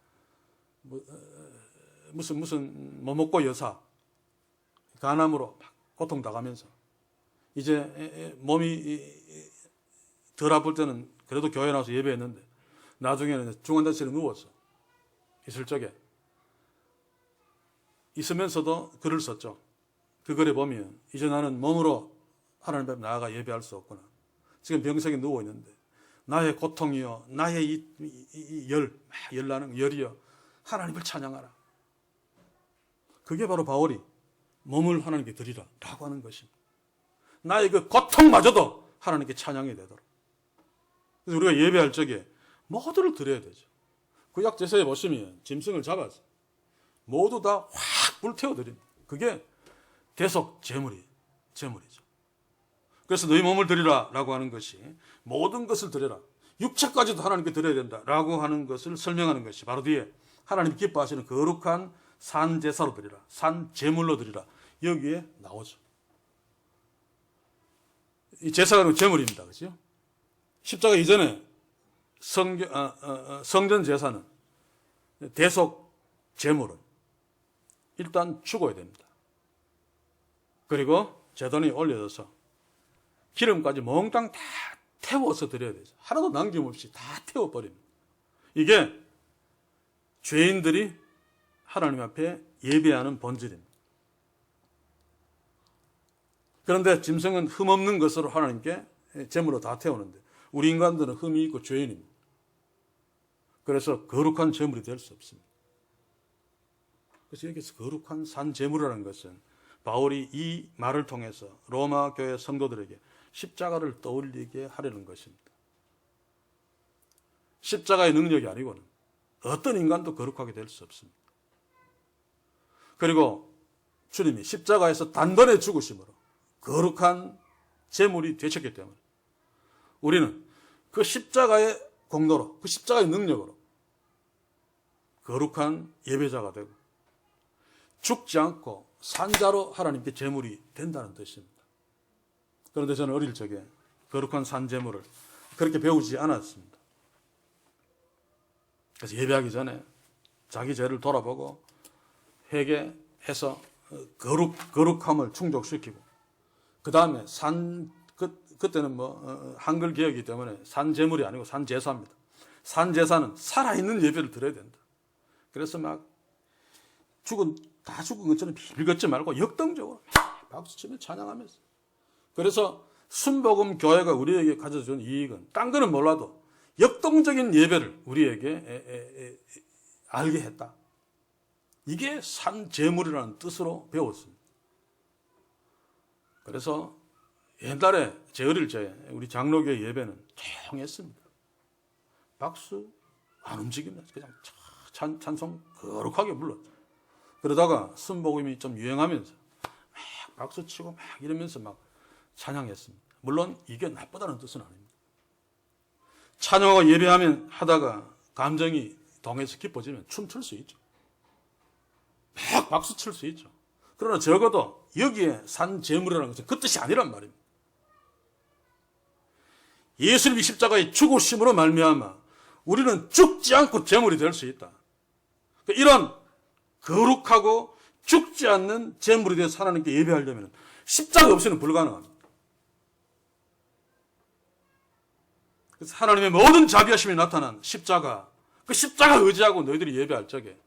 무슨 모모코 여사 간암으로 고통당하면서 이제 몸이 덜 아플 때는 그래도 교회 나와서 예배했는데 나중에는 중환자실에 누워서 있을 적에 있으면서도 글을 썼죠. 그 글에 보면 이제 나는 몸으로 하나님 앞에 나아가 예배할 수 없구나. 지금 병석에 누워 있는데 나의 고통이요, 나의 이 열나는 열이요, 하나님을 찬양하라. 그게 바로 바울이 몸을 하나님께 드리라 라고 하는 것입니다. 나의 그 고통마저도 하나님께 찬양이 되도록. 그래서 우리가 예배할 적에 모두를 드려야 되죠. 구약 제사에 보시면 짐승을 잡아서 모두 다 확 불태워 드립니다. 그게 대속 제물이죠. 그래서 너희 몸을 드리라 라고 하는 것이 모든 것을 드려라. 육체까지도 하나님께 드려야 된다 라고 하는 것을 설명하는 것이 바로 뒤에 하나님 기뻐하시는 거룩한 산제사로 드리라, 산제물로 드리라, 여기에 나오죠. 이 제사가 제물입니다. 그렇죠? 십자가 이전에 성전 제사는 대속 제물은 일단 죽어야 됩니다. 그리고 제단이 올려져서 기름까지 몽땅 다 태워서 드려야 되죠. 하나도 남김없이 다 태워버립니다. 이게 죄인들이 하나님 앞에 예배하는 본질입니다. 그런데 짐승은 흠없는 것으로 하나님께 제물로 다 태우는데 우리 인간들은 흠이 있고 죄인입니다. 그래서 거룩한 제물이 될 수 없습니다. 그래서 여기서 거룩한 산제물이라는 것은 바울이 이 말을 통해서 로마 교회 성도들에게 십자가를 떠올리게 하려는 것입니다. 십자가의 능력이 아니고는 어떤 인간도 거룩하게 될 수 없습니다. 그리고 주님이 십자가에서 단번에 죽으심으로 거룩한 제물이 되셨기 때문에 우리는 그 십자가의 공로로, 그 십자가의 능력으로 거룩한 예배자가 되고 죽지 않고 산자로 하나님께 제물이 된다는 뜻입니다. 그런데 저는 어릴 적에 거룩한 산제물을 그렇게 배우지 않았습니다. 그래서 예배하기 전에 자기 죄를 돌아보고 회개해서 거룩함을 충족시키고 그 다음에 그때는 한글 개혁이기 때문에 산제물이 아니고 산제사입니다. 산제사는 살아있는 예배를 드려야 된다. 그래서 막 다 죽은 것처럼 빌걷지 말고 역동적으로 박수치며 찬양하면서. 그래서 순복음 교회가 우리에게 가져준 이익은 딴 거는 몰라도 역동적인 예배를 우리에게 알게 했다. 이게 산제물이라는 뜻으로 배웠습니다. 그래서 옛날에 제 어릴 적에 우리 장로교회 예배는 조용했습니다. 박수 안 움직이면서 그냥 찬송 거룩하게 불렀죠. 그러다가 순복음이 좀 유행하면서 막 박수치고 막 이러면서 막 찬양했습니다. 물론 이게 나쁘다는 뜻은 아닙니다. 찬양하고 예배하면 하다가 감정이 동해서 기뻐지면 춤출 수 있죠. 막 박수 칠 수 있죠. 그러나 적어도 여기에 산제물이라는 것은 그 뜻이 아니란 말입니다. 예수님이 십자가의 죽으심으로 말미암아 우리는 죽지 않고 제물이 될 수 있다. 이런 거룩하고 죽지 않는 제물이 되어서 하나님께 예배하려면 십자가 없이는 불가능합니다. 그래서 하나님의 모든 자비하심이 나타난 십자가, 그 십자가 의지하고 너희들이 예배할 적에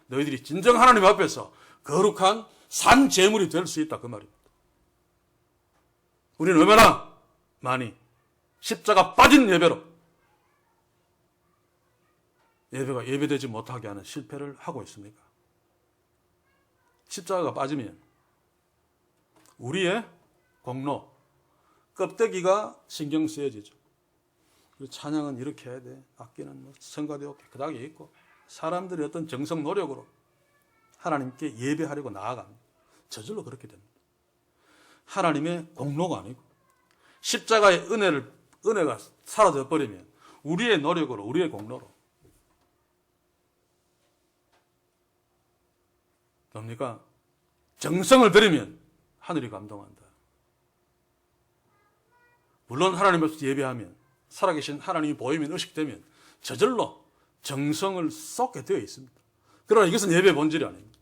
너희들이 진정 하나님 앞에서 거룩한 산 제물이 될 수 있다 그 말입니다. 우리는 얼마나 많이 십자가 빠진 예배로 예배가 예배되지 못하게 하는 실패를 하고 있습니까? 십자가가 빠지면 우리의 공로, 껍데기가 신경 쓰여지죠. 그리고 찬양은 이렇게 해야 돼. 악기는 뭐 성가대로 깨끗하게 있고 사람들이 어떤 정성 노력으로 하나님께 예배하려고 나아갑니다. 저절로 그렇게 됩니다. 하나님의 공로가 아니고 십자가의 은혜가 사라져 버리면 우리의 노력으로 우리의 공로로 뭡니까? 정성을 들이면 하늘이 감동한다. 물론 하나님 앞에서 예배하면 살아계신 하나님이 보이면 의식되면 저절로 정성을 쏟게 되어 있습니다. 그러나 이것은 예배의 본질이 아닙니다.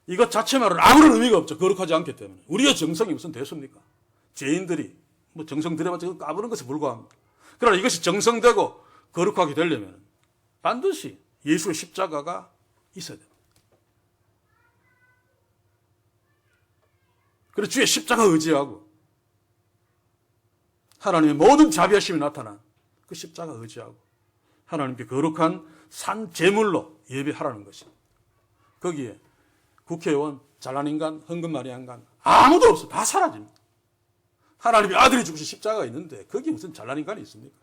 이것 자체만으로는 아무런 의미가 없죠. 거룩하지 않기 때문에. 우리의 정성이 무슨 대수입니까? 죄인들이 뭐 정성 들여봤자 까부는 것에 불과합니다. 그러나 이것이 정성되고 거룩하게 되려면 반드시 예수의 십자가가 있어야 됩니다. 그래서 주의 십자가 의지하고 하나님의 모든 자비하심이 나타난 그 십자가 의지하고 하나님께 거룩한 산 제물로 예배하라는 것입니다. 거기에 국회의원, 잘난 인간, 헌금 많이 한간 아무도 없어. 다 사라집니다. 하나님의 아들이 죽으신 십자가가 있는데 거기에 무슨 잘난 인간이 있습니까?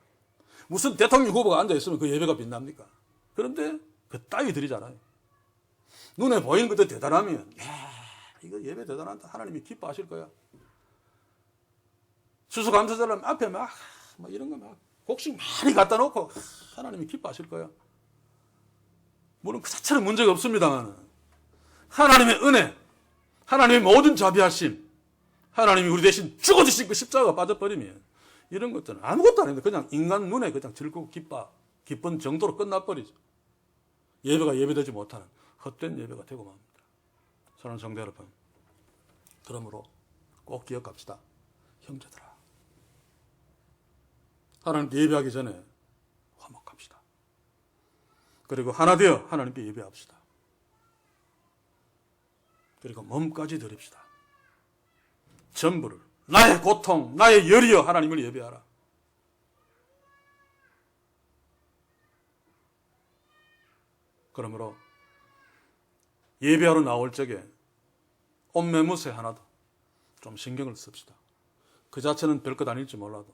무슨 대통령 후보가 앉아있으면 그 예배가 빛납니까? 그런데 그 따위 드리잖아요. 눈에 보이는 것도 대단하면 이거 예배 대단하다. 하나님이 기뻐하실 거야. 수수감사절은 앞에 막 이런 거 막 곡식 많이 갖다 놓고 하나님이 기뻐하실 거야. 물론 그 자체는 문제가 없습니다만 하나님의 은혜, 하나님의 모든 자비하심, 하나님이 우리 대신 죽어주신 그 십자가가 빠져버리면 이런 것들은 아무것도 아닙니다. 그냥 인간 눈에 그냥 즐거워 기쁜 정도로 끝나버리죠. 예배가 예배되지 못하는 헛된 예배가 되고 맙니다. 사랑하는 성도 여러분, 그러므로 꼭 기억합시다. 형제들아, 하나님께 예배하기 전에 화목합시다. 그리고 하나 되어 하나님께 예배합시다. 그리고 몸까지 드립시다. 전부를 나의 고통, 나의 열이여 하나님을 예배하라. 그러므로 예배하러 나올 적에 옷매무새 하나도 좀 신경을 씁시다. 그 자체는 별것 아닐지 몰라도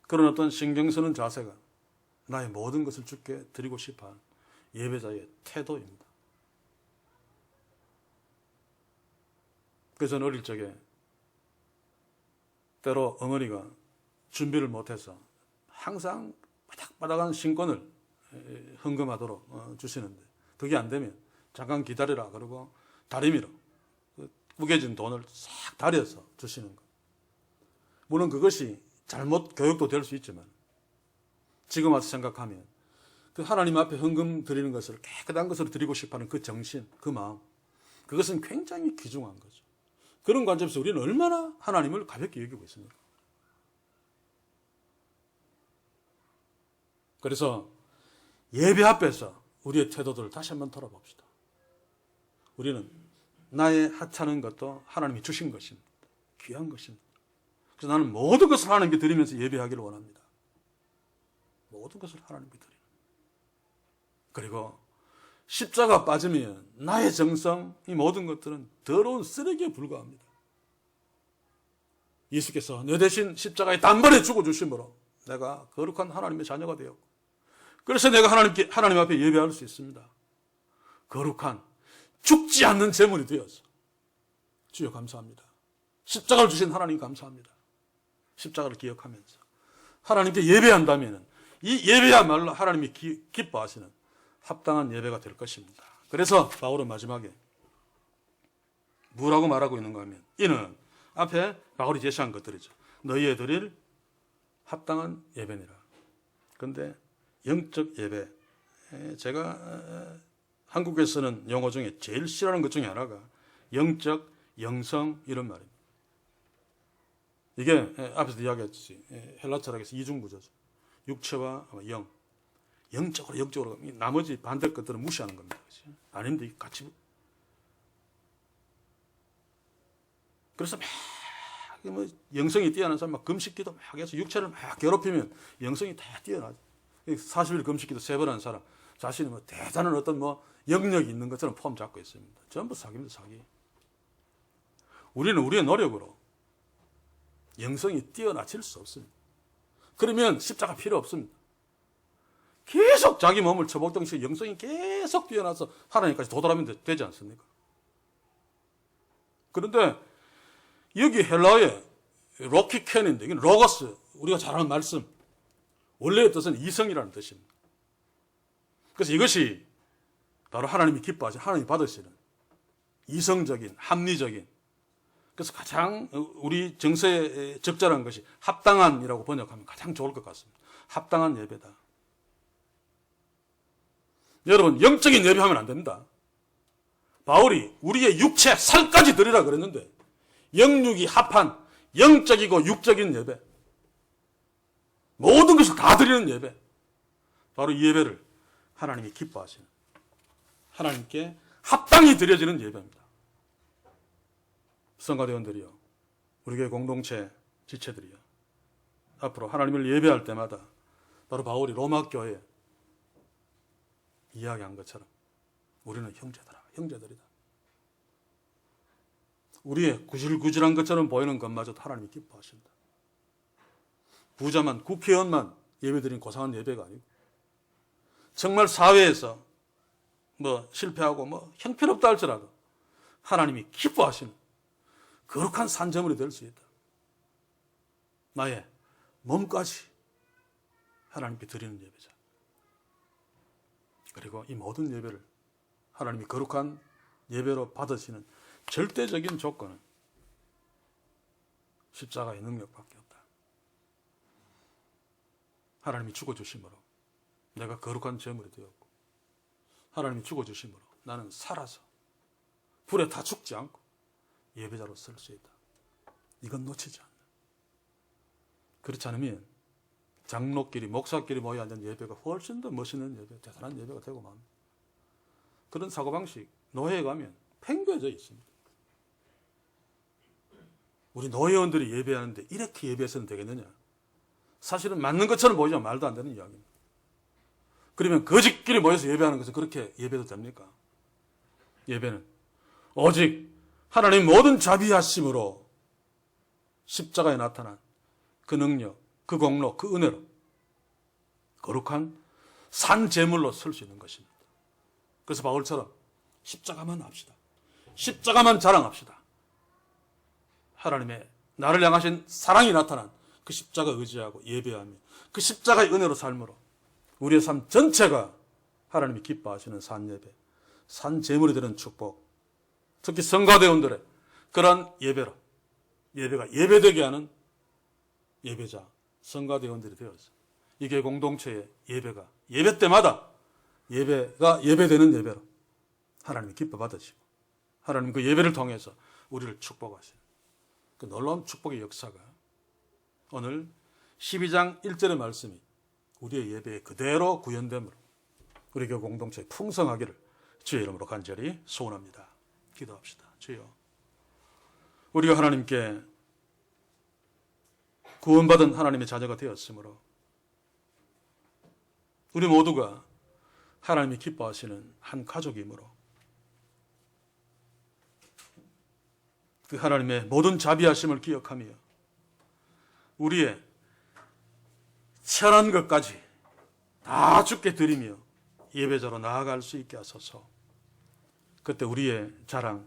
그런 어떤 신경 쓰는 자세가 나의 모든 것을 주께 드리고 싶어하는 예배자의 태도입니다. 그래서 저는 어릴 적에 때로 어머니가 준비를 못해서 항상 바닥바닥한 신권을 헌금하도록 주시는데 그게 안 되면 잠깐 기다리라 그러고 다리미로 구겨진 돈을 싹 다려서 주시는 것. 물론 그것이 잘못 교육도 될 수 있지만 지금 와서 생각하면 그 하나님 앞에 헌금 드리는 것을 깨끗한 것으로 드리고 싶어하는 그 정신, 그 마음, 그것은 굉장히 귀중한 거죠. 그런 관점에서 우리는 얼마나 하나님을 가볍게 여기고 있습니까? 그래서 예배 앞에서 우리의 태도들을 다시 한번 돌아봅시다. 우리는 나의 하찮은 것도 하나님이 주신 것입니다. 귀한 것입니다. 그래서 나는 모든 것을 하나님께 드리면서 예배하기를 원합니다. 모든 것을 하나님께 드리는. 그리고 십자가 빠지면 나의 정성, 이 모든 것들은 더러운 쓰레기에 불과합니다. 예수께서 내 대신 십자가에 단번에 죽어주심으로 내가 거룩한 하나님의 자녀가 되었고 그래서 내가 하나님 앞에 예배할 수 있습니다. 거룩한 죽지 않는 제물이 되어서 주여 감사합니다. 십자가를 주신 하나님 감사합니다. 십자가를 기억하면서 하나님께 예배한다면 이 예배야말로 하나님이 기뻐하시는 합당한 예배가 될 것입니다. 그래서 바울은 마지막에 뭐라고 말하고 있는가 하면 이는 앞에 바울이 제시한 것들이죠. 너희에 드릴 합당한 예배니라. 그런데 영적 예배, 제가 한국에 쓰는 용어 중에 제일 싫어하는 것 중에 하나가 영적 영성 이런 말입니다. 이게 앞에서 이야기했듯이 헬라 철학에서 이중구조죠. 육체와 영. 영적으로 나머지 반대 것들은 무시하는 겁니다. 아닌데 같이 그래서 막 뭐 영성이 뛰어난 사람 막 금식기도 막 해서 육체를 막 괴롭히면 영성이 다 뛰어나죠. 40일 금식기도 3번 한 사람 자신이 뭐 대단한 어떤 뭐 영역이 있는 것처럼 폼 잡고 있습니다. 전부 사기입니다, 사기. 우리는 우리의 노력으로 영성이 뛰어나질 수 없습니다. 그러면 십자가 필요 없습니다. 계속 자기 몸을 처복동시에 영성이 계속 뛰어나서 하나님까지 도달하면 되지 않습니까? 그런데 여기 헬라어에 로키켄인데 이건 로고스, 우리가 잘 아는 말씀, 원래의 뜻은 이성이라는 뜻입니다. 그래서 이것이 바로 하나님이 기뻐하시는, 하나님이 받으시는 이성적인, 합리적인, 그래서 가장 우리 정서에 적절한 것이 합당한이라고 번역하면 가장 좋을 것 같습니다. 합당한 예배다. 여러분, 영적인 예배하면 안 됩니다. 바울이 우리의 육체 살까지 드리라 그랬는데 영육이 합한 영적이고 육적인 예배, 모든 것을 다 드리는 예배, 바로 이 예배를 하나님이 기뻐하시는, 하나님께 합당히 드려지는 예배입니다. 성가대원들이요, 우리 교회 공동체 지체들이요, 앞으로 하나님을 예배할 때마다 바로 바울이 로마 교회에 이야기한 것처럼 우리는 형제들이다. 우리의 구질구질한 것처럼 보이는 것마저도 하나님이 기뻐하신다. 부자만, 국회의원만 예배드린 고상한 예배가 아니고 정말 사회에서 뭐 실패하고 뭐 형편없다 할지라도 하나님이 기뻐하시는 거룩한 산제물이 될 수 있다. 나의 몸까지 하나님께 드리는 예배자. 그리고 이 모든 예배를 하나님이 거룩한 예배로 받으시는 절대적인 조건은 십자가의 능력밖에 없다. 하나님이 죽어주심으로 내가 거룩한 제물이 되었고, 하나님이 죽어주심으로 나는 살아서 불에 다 죽지 않고 예배자로 설 수 있다. 이건 놓치지 않는. 그렇지 않으면 장로끼리, 목사끼리 모여 앉은 예배가 훨씬 더 멋있는 예배, 대단한 예배가 되고 맙니다. 그런 사고방식 노예에 가면 팽배해져 있습니다. 우리 노예원들이 예배하는데 이렇게 예배해서는 되겠느냐? 사실은 맞는 것처럼 보이지만 말도 안 되는 이야기입니다. 그러면 거짓끼리 모여서 예배하는 것은 그렇게 예배도 됩니까? 예배는 오직 하나님 모든 자비하심으로 십자가에 나타난 그 능력, 그 공로, 그 은혜로 거룩한 산제물로 설 수 있는 것입니다. 그래서 바울처럼 십자가만 합시다. 십자가만 자랑합시다. 하나님의 나를 향하신 사랑이 나타난 그 십자가 의지하고 예배하며 그 십자가의 은혜로 삶으로 우리의 삶 전체가 하나님이 기뻐하시는 산예배, 산제물이 되는 축복, 특히 성가대원들의 그런 예배로 예배가 예배되게 하는 예배자, 성가대원들이 되어서 이게 공동체의 예배가 예배 때마다 예배가 예배되는 예배로 하나님이 기뻐 받으시고 하나님 그 예배를 통해서 우리를 축복하시는 그 놀라운 축복의 역사가 오늘 12장 1절의 말씀이 우리의 예배에 그대로 구현됨으로 우리 교회 공동체에 풍성하기를 주의 이름으로 간절히 소원합니다. 기도합시다. 주여, 우리가 하나님께 구원받은 하나님의 자녀가 되었으므로 우리 모두가 하나님이 기뻐하시는 한 가족이므로 그 하나님의 모든 자비하심을 기억하며 우리의 천한 것까지 다 주께 드리며 예배자로 나아갈 수 있게 하소서. 그때 우리의 자랑,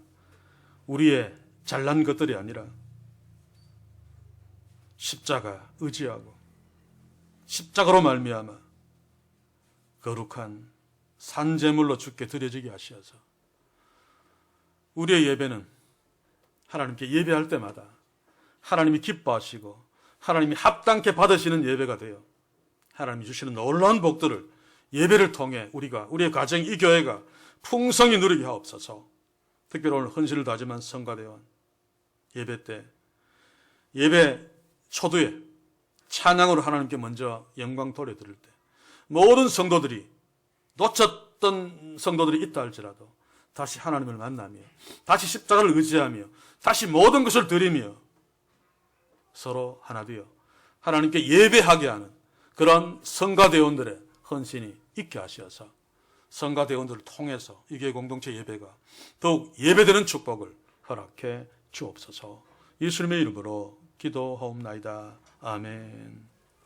우리의 잘난 것들이 아니라 십자가 의지하고 십자가로 말미암아 거룩한 산제물로 주께 드려지게 하시어서 우리의 예배는 하나님께 예배할 때마다 하나님이 기뻐하시고 하나님이 합당케 받으시는 예배가 되어 하나님이 주시는 놀라운 복들을 예배를 통해 우리가, 우리의 가정, 이 교회가 풍성히 누리게 하옵소서. 특별히 오늘 헌신을 다짐한 성가대원 예배 때, 예배 초두에 찬양으로 하나님께 먼저 영광 돌려드릴 때 모든 성도들이, 놓쳤던 성도들이 있다 할지라도 다시 하나님을 만나며 다시 십자가를 의지하며 다시 모든 것을 드리며 서로 하나 되어 하나님께 예배하게 하는 그런 성가대원들의 헌신이 있게 하셔서 성가대원들을 통해서 이교회 공동체 예배가 더욱 예배되는 축복을 허락해 주옵소서. 예수님의 이름으로 기도하옵나이다. 아멘.